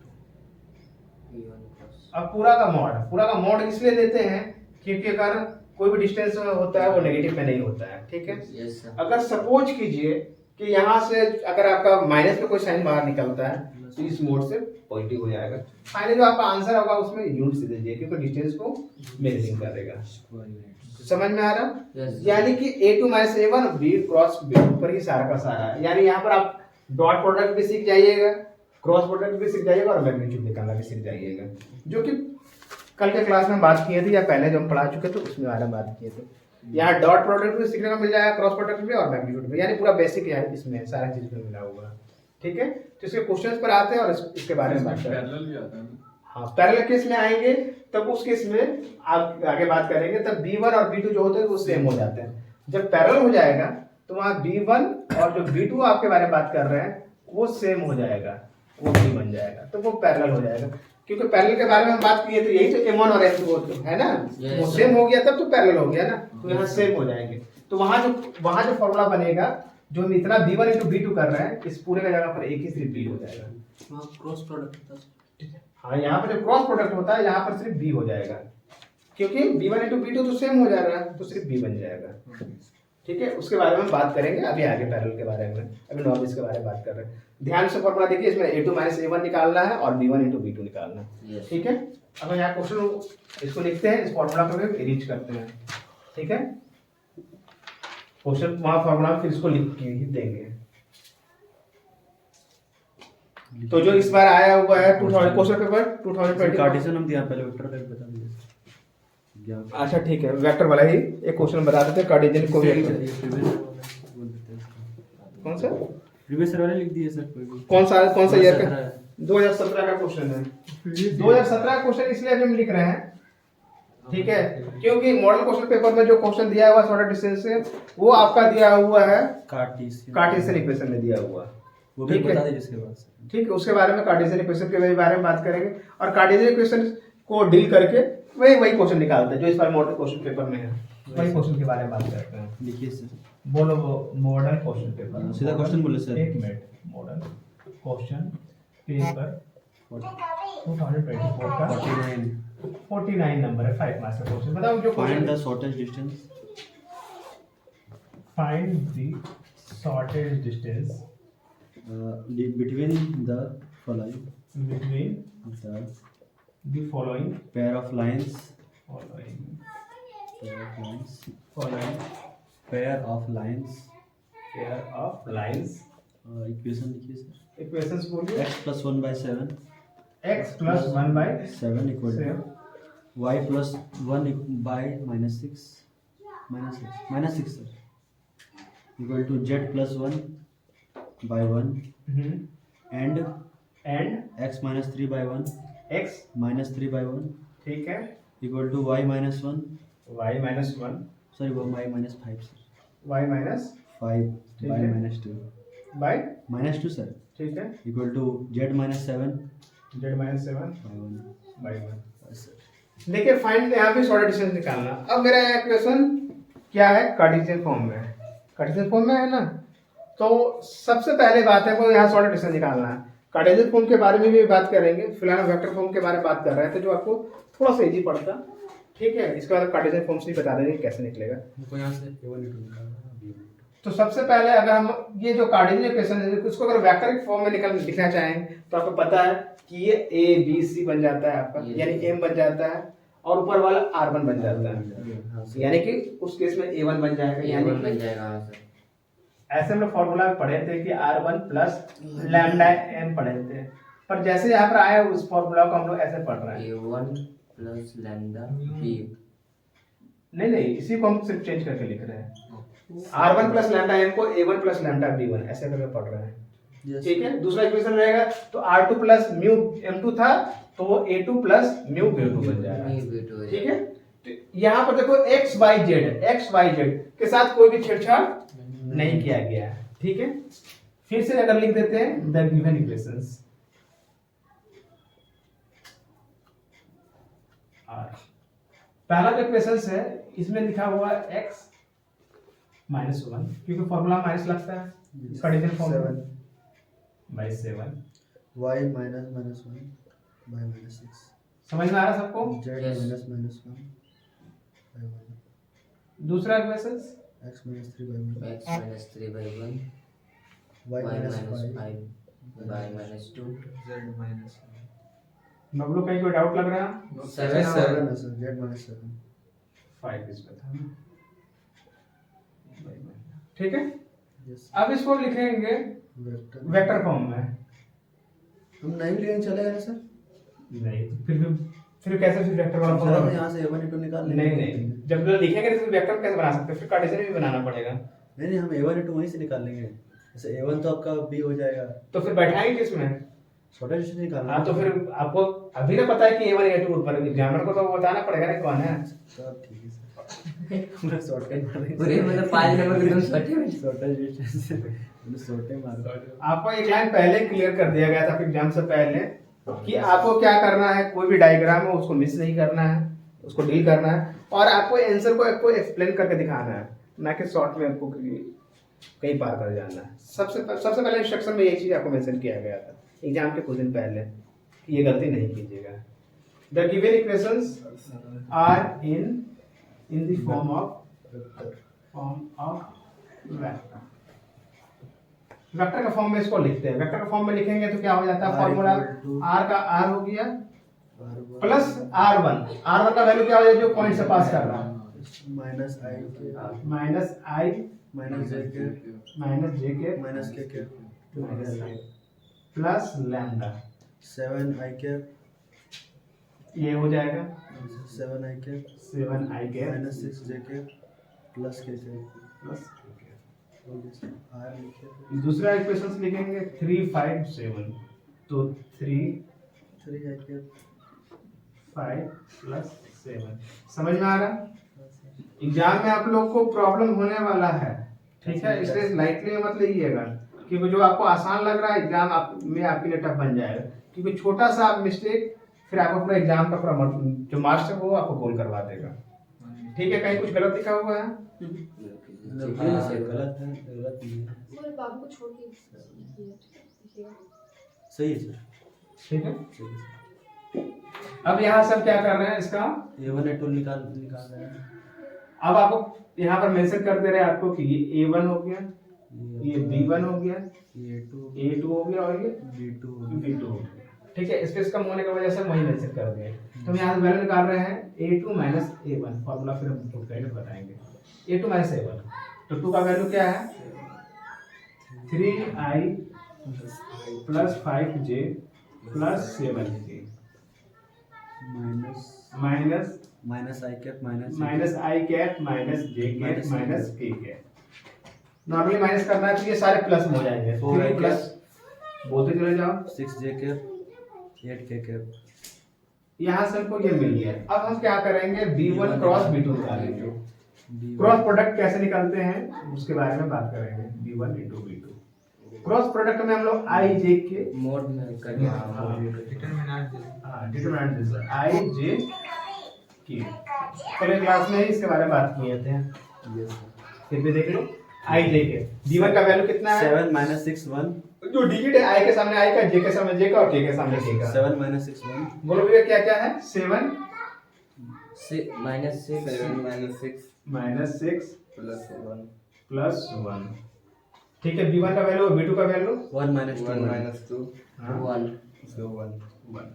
अब पूरा का मोड इसलिए लेते हैं क्योंकि अगर कोई भी डिस्टेंस होता है वो नेगेटिव में नहीं होता है। ठीक है, यस सर। अगर सपोज कीजिए कि यहाँ से अगर आपका माइनस में कोई साइन बाहर निकलता है तो इस मोड से पॉजिटिव हो जाएगा। फाइनली जो आपका आंसर होगा उसमें यूनिट से दीजिए क्योंकि डिस्टेंस को मेजरिंग करेगा। समझ में आ रहा? Yes. यानी कि A2 minus A1 B cross B2 पर ही सारा का सारा है। यानी यहाँ पर आप डॉट प्रोडक्ट भी सीख जाइएगा, क्रॉस प्रोडक्ट भी सीख जाइएगा और मैग्नीट्यूड निकालना भी सीख जाइएगा, जो कि कल के क्लास में बात किए थे या पहले जो हम पढ़ा चुके थे उसमें बारे में बात किए थे। यहाँ डॉट प्रोडक्ट भी सीखने को मिल जाएगा, क्रॉस प्रोडक्ट भी और मैग्नीट्यूड भी, यानी पूरा बेसिक है इसमें सारा चीज में मिला हुआ। ठीक है, तो इसके क्वेश्चंस पर आते हैं और इसके बारे में बात करते हैं। पैरेलल भी आता है ना। हाँ, पैरेलल केस में आएंगे तब उस केस में आप आगे बात करेंगे, तब B1 और B2 जो होते हैं वो सेम हो जाते हैं। जब पैरेलल हो जाएगा तो वहाँ B1 और जो B2 आपके बारे में बात कर रहे हैं वो सेम हो जाएगा, वो B बन जाएगा, तो वो पैरेलल हो जाएगा। क्योंकि पैरेलल के बारे में हम बात किए तो यही तो M1 और M2 होते है ना, Yes, वो sir. सेम हो गया तब तो पैरेलल हो गया ना, तो यहाँ सेम हो जाएंगे। तो वहाँ जो फॉर्मूला बनेगा, जो हम इतना B1 into B2 कर रहे हैं, इस पूरे का जगह पर एक ही सिर्फ B हो जाएगा। वहाँ क्रॉस प्रोडक्ट होता है। हाँ, यहाँ पर जो क्रॉस प्रोडक्ट होता है यहाँ पर सिर्फ B हो जाएगा, क्योंकि B1 into B2 तो सेम हो जा रहा है, तो सिर्फ B बन जाएगा। ठीक है, उसके बारे में हम बात करेंगे अभी आगे पैरेलल के बारे में, अभी नॉर्मल के बारे में बात कर रहे हैं। ध्यान से फॉर्मूला देखिए, इसमें A2 माइनस A1 निकालना है और B1 into B2 निकालना है। Yes. ठीक है, अब यहाँ क्वेश्चन इसको लिखते हैं, इस फॉर्मूला को भी रीच करते हैं। ठीक है, क्वेश्चन वहाँ फॉर्मूला फिर इसको लिख के ही देंगे। तो जो इस बार आया हुआ है 2000 क्वेश्चन पेपर 2020 कार्टेशियन हम दिया पहले, वेक्टर टाइप बता दिया। अच्छा ठीक है, वेक्टर वाला ही एक क्वेश्चन बता देते हैं, कार्टेशियन को कौन सा प्रीवियस वाले लिख दिए सर, कोई भी कौन सा ईयर का 2017 2017 का क्वेश्चन है। 2017 का क्वेश्चन इसलिए अभी हम लिख रहे हैं, ठीक है, क्योंकि मॉडल क्वेश्चन पेपर में जो क्वेश्चन दिया हुआ शॉर्ट डिस्टेंस से वो आपका दिया हुआ है कार्टेशियन इक्वेशन में दिया हुआ। वो भी बता दीजिए इसके बाद सर। ठीक है, उसके बारे में कार्टेशियन इक्वेशन के बारे में बात करेंगे और कार्टेशियन इक्वेशन को डील करके वही क्वेश्चन निकालते हैं जो इस बार मॉडल क्वेश्चन पेपर में है, वही क्वेश्चन के बारे में बात करते हैं। लिखिए सर। बोलो वो मॉडल क्वेश्चन पेपर, सीधा क्वेश्चन बोले सर। एक मिनट, मॉडल क्वेश्चन पेपर 2024 का 49 नंबर है, 5 मार्क्स का क्वेश्चन। बताओ जो find the shortest distance, find the shortest distance between the following between the following pair of lines following pair of lines pair of lines equation लिखिए सर। इक्वेशंस बोलिए। x plus 1 by 7 x plus 1 by 7 equal to 7 y plus 1 by minus 6 sir। Equal to z plus one by one and and x minus three by one x minus three by one ठीक है equal to y minus one y minus one sorry वो y minus five y minus five ठीक बाय है। Minus two by minus two sir ठीक है equal to z minus seven z minus seven by one by one. देखिए फाइंड यहाँ पे शॉर्ट डिस्टेंस निकालना। अब मेरा इक्वेशन क्या है, कार्टेशियन फॉर्म में है, कार्टेशियन फॉर्म में है ना। तो सबसे पहले बात है वो यहाँ शॉर्ट डिस्टेंस निकालना है। कार्टेशियन फॉर्म के बारे में भी बात करेंगे, फिलहाल वेक्टर फॉर्म के बारे में बात कर रहे थे जो आपको थोड़ा सा इजी पड़ता, ठीक है। इसके बाद कार्टेशियन फॉर्म से भी बता देंगे कैसे निकलेगा। हमको यहाँ से A1 A2 निकालना है B1 तो सबसे पहले अगर हम ये जो कार्टेशियन इक्वेशन है उसको अगर वेक्टर फॉर्म में लिखना चाहेंगे तो आपको पता है कि ये ए बी सी बन जाता है आपका, यानी एम बन जाता है और ऊपर वाला R1 बन जाता है, हाँ सर। यानी कि उस केस में A1 बन जाएगा। ये यानी वन बन कि जाएगा हाँ सर। ऐसे हम लोग फॉर्मूला में पढ़े थे कि R1 प्लस लैम्डा एम पढ़े थे, पर जैसे यहाँ पर आया उस फॉर्मूला को हम लोग ऐसे पढ़ रहे हैं। A1 plus lambda B। नहीं इसी को हम सिर्फ चेंज करके लिख रहे हैं। R1 प्लस लैम्डा एम को A1 प्लस लैम्डा B1 ऐसे करके पढ़ रहे हैं, Yes. ठीक है। दूसरा इक्वेशन रहेगा तो R2 प्लस म्यू M2 था तो वो A2 प्लस म्यू B2 बन जाएगा, B2 ठीक है। तो यहाँ पर देखो XYZ के साथ कोई भी छेड़छाड़ नहीं किया गया है, ठीक है। फिर से अगर लिख देते हैं द गिवन इक्वेशंस पहला जो इक्वेशंस है इसमें लिखा हुआ है x माइनस वन, क्योंकि फॉर्मूला माइनस लगता है cartesian form by 7। Y minus minus one by minus six समझ में आ रहा है सबको। Z Yes. Minus minus one by one दूसरा equations x minus three by one x minus 3 by 1 y y minus minus five 5 y minus 2 Z minus नबलो कहीं कोई डाउट लग रहा है? 7 सेवन है सर जेड माइनस सेवन 5 इसमें था ना, ठीक है। यस अब इसको लिखेंगे वेक्टर वेक्टर फॉर्म में। हम नहीं भी लेने चलेगा ना सर नहीं फिर कैसे फिर वेक्टर वाला सर हम फॉर्म? यहाँ से A1 A2 निकाल नहीं जब लिखेंगे तो फिर वेक्टर कैसे बना सकते हैं, फिर कार्टेशियन भी बनाना पड़ेगा। नहीं हम A1 A2 वहीं से निकाल लेंगे। जैसे A1 तो आपका B हो जाएगा, तो फिर बैठाएंगे किसमें? छोटा डिस्टेंस निकालना हाँ तो फिर आपको अभी ना पता है कि A1 A2 ऊपर एग्जामिनर को तो बताना पड़ेगा ना कौन है। सब ठीक है सर पूरा शॉर्टकट मार रहे पूरे मतलब 5 नंबर एकदम सटे में छोटा डिस्टेंस शॉर्टे मार रहे आपको एक लाइन पहले क्लियर कर दिया गया था एग्जाम से पहले कि आपको क्या करना है, कोई भी डायग्राम हो उसको मिस नहीं करना है, उसको डील करना है और आपको आंसर को आपको एक्सप्लेन करके दिखाना है, ना कि शॉर्ट में आपको कहीं पार कर जाना है। सबसे पहले इंस्ट्रक्शन में यही चीज आपको मेंशन किया गया था एग्जाम के कुछ दिन पहले, ये गलती नहीं कीजिएगा। The given equations are in the form of vector. Vector का फॉर्म में इसको लिखते हैं। वेक्टर का फॉर्म में लिखेंगे तो क्या हो जाता है, R formula equal to- r का r हो गया R1 प्लस r1 का वैल्यू क्या हो जाएगा जो पॉइंट से पास कर रहा है, माइनस आई के माइनस i माइनस जे के माइनस j के माइनस के प्लस लैम्डा, 7 आई के ये हो जाएगा 7 आई के 7i के माइनस 6 जे के प्लस के प्लस आर लिखे दूसरा इक्वेशंस लिखेंगे 3 5 7 तो 3 3 आई के 5 प्लस 7। समझ में आ रहा? एग्जाम में आप लोग को प्रॉब्लम होने वाला है, ठीक है, इसलिए लाइटली मत लीजिएगा क्योंकि जो आपको आसान लग रहा है एग्जाम में आपके लिए टफ बन जाएगा, क्योंकि छोटा सा मिस्टेक फिर आपको पूरा एग्जाम का पूरा जो मार्क्स है वो आपको गोल करवा देगा, ठीक है। कहीं कुछ गलत लिखा हुआ है? गलत है गलत नहीं है पूरे बाबू को छोड़ के लिखिएगा। सही है सर ठीक है। सही है अब यहाँ सब क्या कर रहे हैं, इसका A1 A2 निकाल रहे हैं। अब आपको यहाँ पर मेंशन कर दे रहे हैं आपको कि ये A1 हो गया, ये B1 हो गया, ये A2 हो गया और ये B2 B2 हो गया, ठीक है। स्पेस कम होने की वजह से वही मेंशन कर दिए। तो हम यहाँ से वैल्यू निकाल रहे हैं A2 माइनस A1, फॉर्मूला फिर हम पुट करके बताएंगे। A2 माइनस A1 तो 2 का वैल्यू क्या है 3i plus 5j plus 7k minus minus minus I cap minus minus i cap minus j cap minus k cap. Normally minus करना है तो ये सारे प्लस में हो जाएंगे। 4i प्लस बोलते चले जाओ। 6j cap 8k cap. यहाँ से हमको ये मिल गया। अब हम क्या करेंगे, B1 क्रॉस B2 निकालेंगे। क्रॉस प्रोडक्ट कैसे निकालते हैं उसके बारे में बात करेंगे। B1 into B2 cross product में हम लोग I J के मोड में कर दिया। Determinant they. Determinant this I J के पहले क्लास में ही इसके बारे में बात किए थे। फिर भी देख लो I J के B1 का वैल्यू कितना है? 7 - 6 1। जो डिजिट है I के सामने I का, J के सामने J का और K के सामने K का। 7 - 6 1। बोलो भैया क्या क्या है? 7 माइनस 6 -6 +1 +1। ठीक है, B1 का वैल्यू, B2 का वैल्यू 1 - 2 1 1।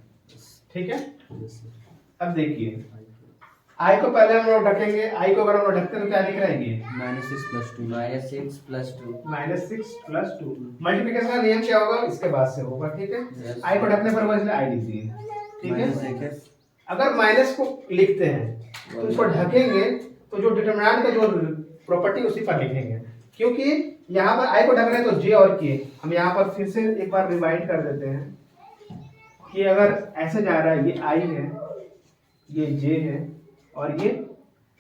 ठीक है, अब देखिए I को पहले हम लोग ढकेंगे। I को अगर हम लोग ढकते हैं तो क्या लिख रहे हैं ये? -6 + 2। -6 +2 -6 + 2। मल्टीप्लिकेशन का नियम क्या होगा इसके बाद से होगा। ठीक है, Yes. I को ढकने पर वो इसलिए I लिख दिए। ठीक है, -1 कैप। अगर माइनस को लिखते हैं तो इसको ढकेंगे तो जो डिटरमिनेंट का जो प्रॉपर्टी उसी पर लिखेंगे, क्योंकि यहाँ पर I को ढक रहे हैं तो J और K। हम यहाँ पर फिर से एक बार रिवाइंड कर देते हैं कि अगर ऐसे जा रहा है, ये I है, ये J है और ये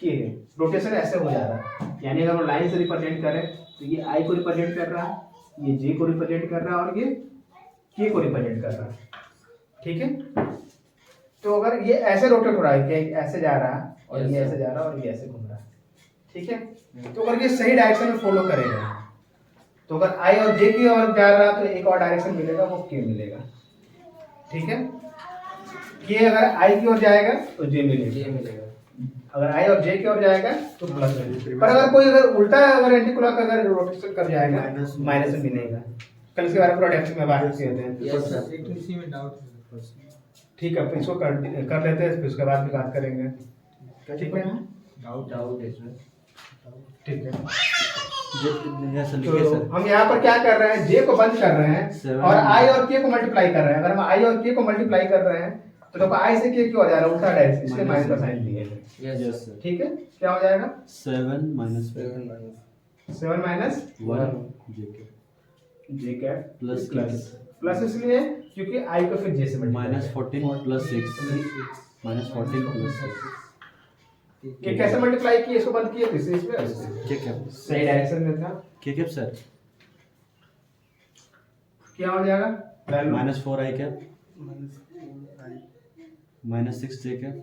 K है, रोटेशन ऐसे हो जा रहा है। यानी अगर हम लाइन से रिप्रेजेंट करें तो ये I को रिप्रेजेंट कर रहा है, ये J को रिप्रेजेंट कर रहा है और ये K को रिप्रेजेंट कर रहा है। ठीक है, तो अगर ये ऐसे रोटेट हो रहा है कि ऐसे जा रहा है और ये ऐसे जा रहा है और ये ऐसे घूम रहा है। ठीक है, तो अगर ये सही डायरेक्शन में फॉलो करेगा तो अगर I और J की ओर जा रहा है तो एक और डायरेक्शन मिलेगा, वो K मिलेगा। ठीक है, K अगर I की ओर जाएगा तो J मिलेगा, अगर I और J की ओर जाएगा तो प्लस मिलेगा। पर अगर कोई अगर उल्टा अगर एंटी क्लॉक अगर रोटेशन कर जाएगा माइनस में मिलेगा। कल इसके बारे में प्रोडक्ट में बात किए थे। Yes sir. एक तो इसी में डाउट है। ठीक है, इसको कर लेते हैं, फिर उसके बाद में बात करेंगे। ठीक है, डाउट है इसमें। ठीक है, यस सर, लिखिए तो सर। हम यहाँ पर क्या कर रहे हैं, J को बंद कर रहे हैं Seven. और I और K को मल्टीप्लाई कर रहे हैं। अगर हम I और K को मल्टीप्लाई कर रहे हैं तो देखो I से K क्यों हो जा रहा है, उल्टा डायरेक्शन, इसलिए माइनस का साइन दिए हैं। Yes sir. ठीक है, क्या हो जाएगा? 7 - 1 7 minus 1 j cap J cap plus plus इसलिए क्योंकि I को फिर J से -14 + 6 -14 + 6 ये कैसे मल्टीप्लाई किए, इसको बंद किए, इससे इसमें k कैप। सही डायरेक्शन में था। k cap sir. क्या हो जाएगा value? -4i cap -6j cap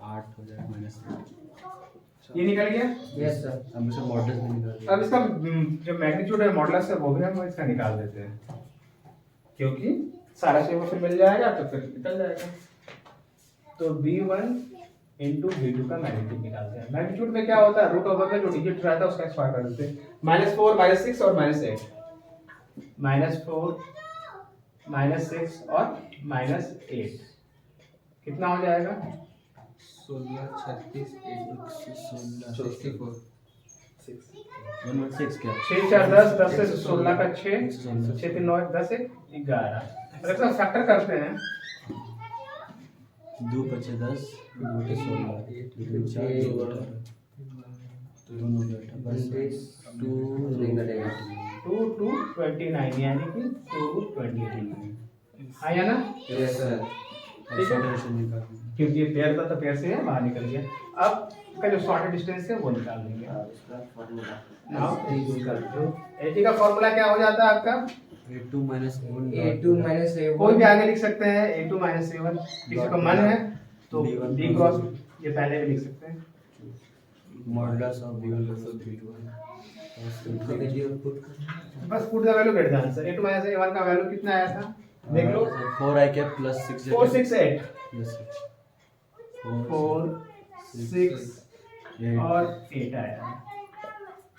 8 हो जाएगा -8। ये निकल गया। Yes sir. अब इसे मॉडल्स में निकाल दिया। अब इसका जो मैग्नीट्यूड है मॉडुलस है वो भी हम इसका निकाल देते हैं, क्योंकि सारा शेप फिर मिल जाएगा तो फिर निकल जाएगा। तो B1 into B2 का मैग्नीट्यूड निकालते हैं। मैग्नीट्यूड में क्या होता है, रूट ओवर में जो डिजिट रहता है उसका स्क्वायर कर देते हैं। -4 -6 और -8, -4 -6 और -8 कितना हो जाएगा? 16 36 64 116 कैप 6 4 10 10 से 16 का 6 6 3 9 10 1 11। अगर इसका फैक्टर करते हैं 2 × 5 = 10 2 × 16 2 × 4 2 2 2 29 यानी कि 229 आया ना, यस सर। ठीक है। सॉल्यूशन निकाल क्योंकि ये पेयर था तो पेयर से बाहर निकल गया। अब का जो शॉर्टेड डिस्टेंस है वो निकाल लेंगे। नाउ एटी का फॉर्मूला क्या हो जाता है आपका? A2 - A1 A2 - A1 कोई भी आगे लिख सकते हैं, A2 - A1। किसी को मन है तो B1 B क्रॉस ये पहले भी लिख सकते हैं। मॉडुलस ऑफ B1 + B2 बस put the value get the answer. A2 - A1 का वैल्यू कितना आया था देख लो, 4i कैप + 6j 4 6 8 यस 4 6 और 8 आया।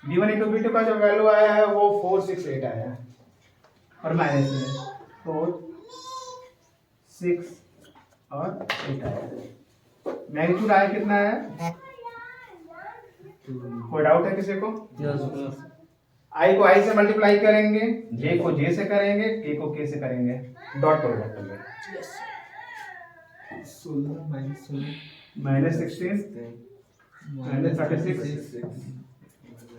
B1 into B2 का जो वैल्यू आया है वो 4 6 8 आया है और माइनस में 4 6 और 8 आया। मैग्नीट्यूड आया कितना है? कोई डाउट है किसी को? I को I से मल्टीप्लाई करेंगे, J को J से करेंगे, K को K से करेंगे, डॉट प्रोडक्ट में 16 -16 -16 माइनस 36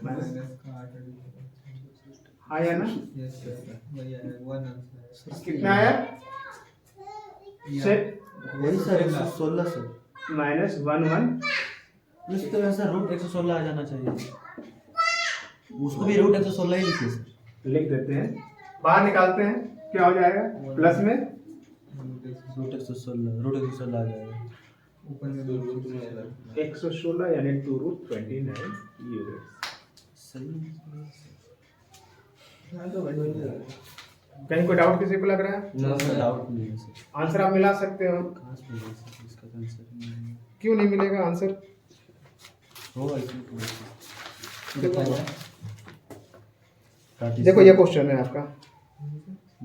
माइनस का 8 आया ना? यस सर वही आया वन आंसर कितना आया? वही सर 116 सर। माइनस 11 इस तरह से रूट 116 आ जाना चाहिए। उसको भी रूट 116 ही लिखिए सर। लिख देते हैं, बाहर निकालते हैं, क्या हो जाएगा? प्लस में रूट 116 आ जाएगा। ऊपर में 116 यानी 2√29 यूनिट। सही कहीं कोई डाउट किसी को लग रहा है? नो सर डाउट नहीं है सर। आंसर आप मिला सकते हो। कहाँ से मिलेगा सर इसका आंसर नहीं है। क्यों नहीं मिलेगा आंसर? होगा इसमें तो देखो ये क्वेश्चन है आपका।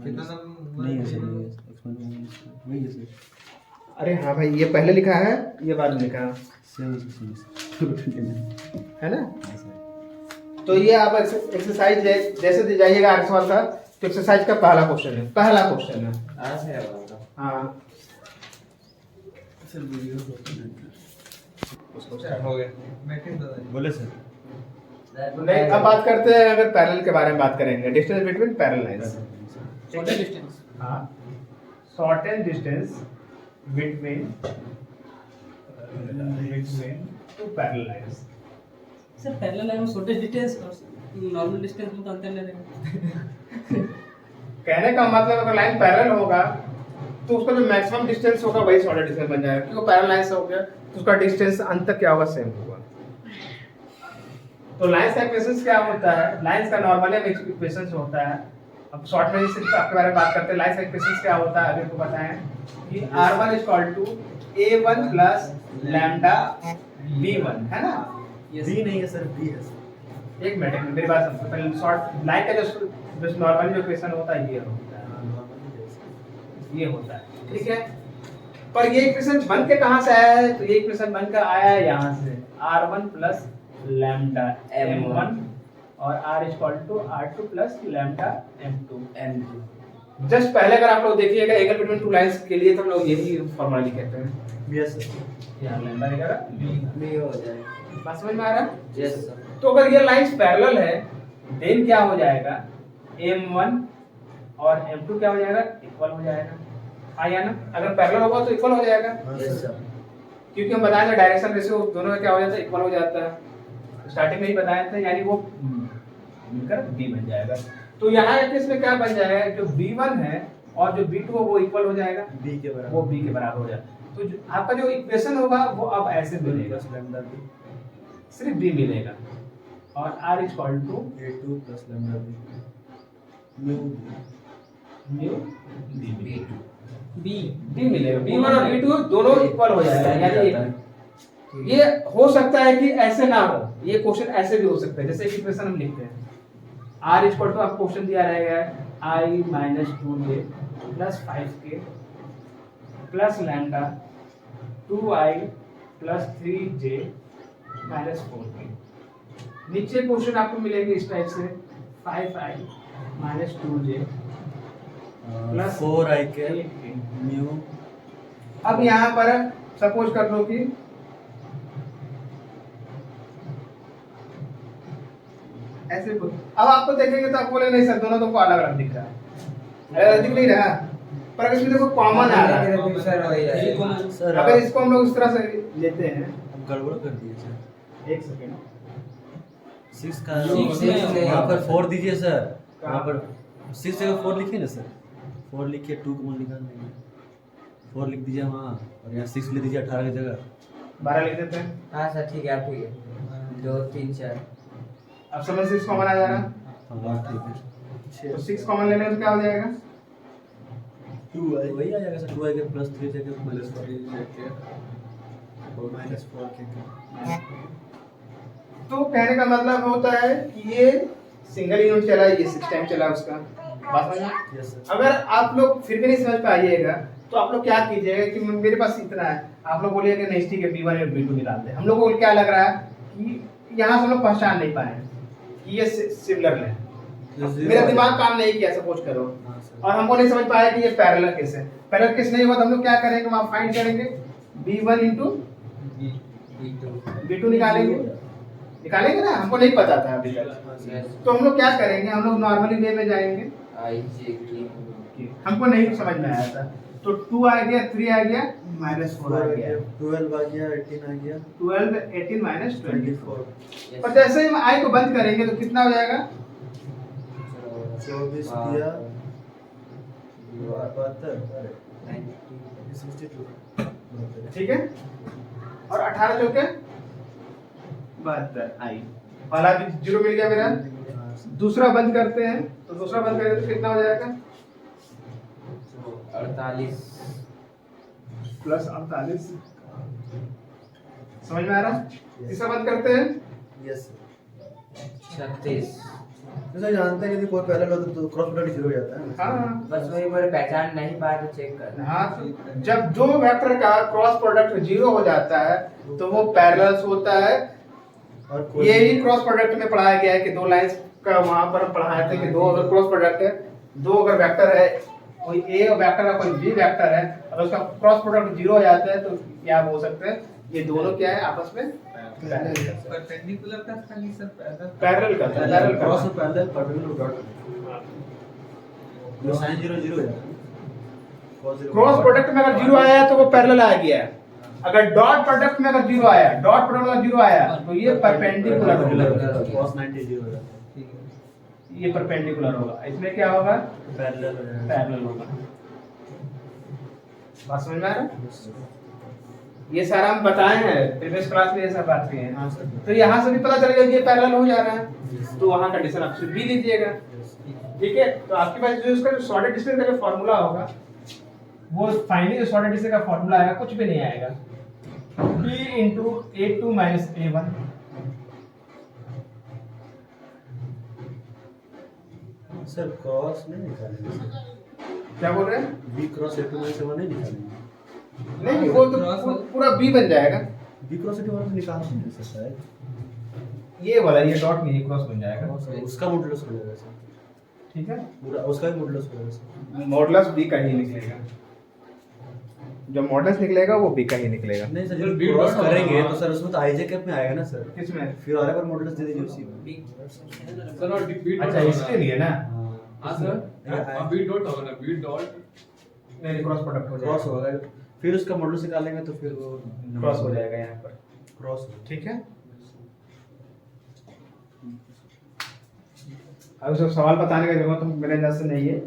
कितना नंबर नहीं है सर, नहीं है एक्सपेरिमेंट वही है सर। अरे हाँ भाई, ये पहले लिखा है, ये बाद में लिखा है सेम है ना? तो ये आप एक्सरसाइज जैसे दी जाइएगा आर सवाल का, तो एक्सरसाइज का पहला क्वेश्चन है, पहला क्वेश्चन है। आज है वाला हाँ सर वीडियो हो गया मैट्रिक्स बता बोले सर। नहीं, अब बात करते हैं, अगर पैरेलल के बारे में बात करेंगे, distance between parallel lines. Shortest distance. हाँ, shortest distance between two parallel lines. Sir parallel line में शॉर्टेस्ट डिस्टेंस और नॉर्मल डिस्टेंस में तो अंतर नहीं रहेगा। कहने का मतलब अगर लाइन पैरेलल होगा तो उसका जो मैक्सिमम डिस्टेंस होगा वही शॉर्टेस्ट डिस्टेंस बन जाएगा, क्योंकि पैरेलल लाइन से हो गया तो उसका डिस्टेंस अंत तक क्या होगा? सेम होगा। तो लाइंस का इक्वेशंस क्या होता है? लाइंस का नॉर्मली इक्वेशंस होता है। अब शॉर्ट में सिर्फ आपके बारे में बात करते हैं। लाइंस का इक्वेशंस क्या होता है अभी आपको बताएं कि r1 a1 + लैम्डा b1 है ना? बी नहीं है सर, बी है सर। एक मिनट मेरी बात सुनो। पहले शॉर्ट लाइन का जो नॉर्मली जो इक्वेशन होता है ये होता है, ठीक है? पर ये इक्वेशन बन के कहां से आया है? तो ये इक्वेशन बन के आया है यहां से, r1 + लैम्डा m1 और r r2 + lambda m2। Just पहले अगर आप लोग देखिएगा एंगल बिटवीन टू लाइंस के लिए तो हम लोग यही फॉर्मूला लिखते हैं। Yes sir. यहाँ लैम्डा लिखेगा भी हो जाएगा बात समझ में आ रहा है? यस सर तो अगर ये लाइंस पैरेलल है देन क्या हो जाएगा? m1 और m2 क्या हो जाएगा? इक्वल हो जाएगा। आया ना? अगर पैरेलल होगा तो इक्वल हो जाएगा, यस सर क्योंकि हम बताए थे डायरेक्शन रेशियो दोनों में क्या हो जाता है? इक्वल हो जाता है। स्टार्टिंग में ही बताए थे, यानी वो मिलकर b बन जाएगा। तो यहाँ इसमें क्या बन जाएगा? जो b1 है और जो b2 है वो इक्वल हो जाएगा, बी के बराबर। वो b के बराबर हो जाएगा। तो आपका जो इक्वेशन होगा वो अब ऐसे मिलेगा, लैम्डा बी सिर्फ b मिलेगा और r = a2 + lambda B mu mu B b मिलेगा। b1 और b2 दोनों इक्वल हो जाएगा, यानी ये हो सकता है कि ऐसे ना हो, ये क्वेश्चन ऐसे भी हो सकता है। जैसे इक्वेशन हम लिखते हैं r = आपको क्वेश्चन दिया रहेगा I - 2j + 5k + lambda 2i + 3j - 4k। नीचे क्वेश्चन आपको मिलेंगे इस टाइप से 5i - 2j + 4i के 8k। म्यू। अब यहाँ पर सपोज कर लो कि ऐसे कुछ, अब आपको देखेंगे तो आप बोले नहीं सर दोनों तुमको अलग अलग दिख रहा है, अलग दिख नहीं रहा, पर अगर इसमें देखो कॉमन आ रहा है। सर हो जाएगा सर अगर इसको हम लोग इस तरह से लेते हैं, अब गड़बड़ कर दिए सर। एक सेकंड, 6 का Six नहीं, वहाँ पर 4 दीजिए सर। कहाँ? वहाँ पर 6 जगह 4 लिखिए ना सर। 4 लिखिए, 2 कॉमन निकाल देंगे। 4 लिख दीजिए वहाँ, और यहाँ 6 लिख दीजिए 18 की जगह। 12 लिख देते हैं। हाँ सर ठीक है ठीक है 2 3 4 अब समझ 6 कॉमन आ जा रहा है, हाँ ठीक है। तो 6 कॉमन लेने में क्या हो जाएगा? 2i वही आ जाएगा सर। 2i के + 3j के -4 और -4 के। तो कहने का मतलब होता है कि ये सिंगल यूनिट चला, ये 6 टाइम चला उसका। बात समझ में? Yes sir. अगर आप लोग फिर भी नहीं समझ पाइएगा तो आप लोग क्या कीजिएगा कि मेरे पास इतना है, आप लोग बोलिए कि नहीं ठीक है b1 और b2 निकाल दे। हम लोग को क्या लग रहा है कि यहाँ से हम लोग पहचान नहीं पाए कि ये सिमिलर है, मेरा दिमाग काम नहीं किया सपोज करो, हाँ सर। और हमको नहीं समझ पाया कि ये पैरेलल केस है। पैरेलल केस नहीं हुआ तो हम लोग क्या करेंगे? वहाँ फाइंड करेंगे b1 * B2 निकालेंगे ना, हमको नहीं पता था अभी तक। तो हम लोग क्या करेंगे, हम लोग नॉर्मली वे में जाएंगे, हमको नहीं समझ में आया था। तो 2 आ गया, 3 आ गया, -4 आ गया, 12 आ गया, 18 आ गया, 12 18 -24। 24 पर जैसे ही हम i को बंद करेंगे तो कितना हो जाएगा, 24 दिया 72 62 ठीक है। और 18 चौके 72 i, पहला भी 0 मिल गया मेरा। दूसरा बंद करते हैं, तो दूसरा बंद करेंगे तो कितना हो जाएगा, 48 प्लस 48। समझ में आ रहा। तीसरा बंद करते हैं, यस 36। जैसे जानते हैं कि कोई पैरेलल हो तो क्रॉस प्रोडक्ट 0 हो जाता है। हाँ बस वही मेरे पहचान नहीं पाया तो चेक कर। हाँ, जब दो वेक्टर का क्रॉस प्रोडक्ट 0 हो जाता है तो वो पैरेलल्स होता है। और कोई यही क्रॉस प्रोडक्ट में पढ़ाया गया है कि दो लाइंस का वहां पर पढ़ाया था कि दो अगर क्रॉस प्रोडक्ट है, दो अगर वेक्टर है, कोई ए वेक्टर है कोई बी वेक्टर है, अगर उसका क्रॉस प्रोडक्ट 0 हो जाता है तो क्या हो सकते हैं, ये दोनों क्या है आपस में परपेंडिकुलर का था नहीं सर, पैरेलल करता है, पैरेलल क्रॉस करता और पैरेलल परपेंडिकुलर डॉट जो साइन 0 0 हो जाता है। है। क्रॉस प्रोडक्ट में अगर 0 आया तो वो पैरेलल आ गया। अगर डॉट प्रोडक्ट में अगर 0 आया, डॉट प्रोडक्ट में 0 आया तो ये परपेंडिकुलर होगा, क्रॉस 90 0 हो जाता है। ये परपेंडिकुलर होगा। इसमें क्या होगा, पैरेलल हो जाता है। पैरेलल होगा। बात समझ में आ रहा है। ये सारा हम बताए हैं प्रीवियस क्लास में, ये सब बातें हैं। हाँ सर। तो यहाँ से भी पता चलेगा कि ये पैरेलल हो जा रहा है, तो वहाँ कंडीशन आप भी लीजिएगा। ठीक है, तो आपके पास जो इसका जो सॉर्टेड डिस्टेंस का जो फार्मूला होगा, वो फाइनली जो सॉर्टेड डिस्टेंस का फार्मूला आएगा कुछ भी नहीं आएगा, b * a2 - a1। Sir cross नहीं निकालेंगे सर, क्या बोल रहे हैं, बी क्रॉस ए2 में से वो नहीं निकालेंगे। नहीं वो तो पूरा b बन जाएगा। बी क्रॉस ए2 में से निकालते नहीं सर शायद। ये वाला ये डॉट में ये क्रॉस बन जाएगा। उसका मॉडुलस हो जाएगा सर, ठीक है, पूरा उसका भी मॉडुलस हो जाएगा सर। मॉडुलस b का ही निकलेगा, जो मॉडुलस निकलेगा वो b का ही निकलेगा। नहीं सर, सर, जब बी क्रॉस डॉट करेंगे होगा। तो सर उसमें तो आईजे कैप में आएगा ना सर, किसमें, फिर और पर मॉडुलस दे दीजिए उसी में। सर और बी डॉट अच्छा इसके लिए ना, हाँ सर, बी डॉट होगा ना, बी डॉट नहीं क्रॉस प्रोडक्ट हो क्रॉस जाएगा, होगा, फिर उसका मॉडुलस निकालेंगे तो फिर वो क्रॉस हो जाएगा यहाँ पर। क्रॉस। ठीक है, अब सब सवाल बताने का जरूरत मेरे नजर से नहीं है।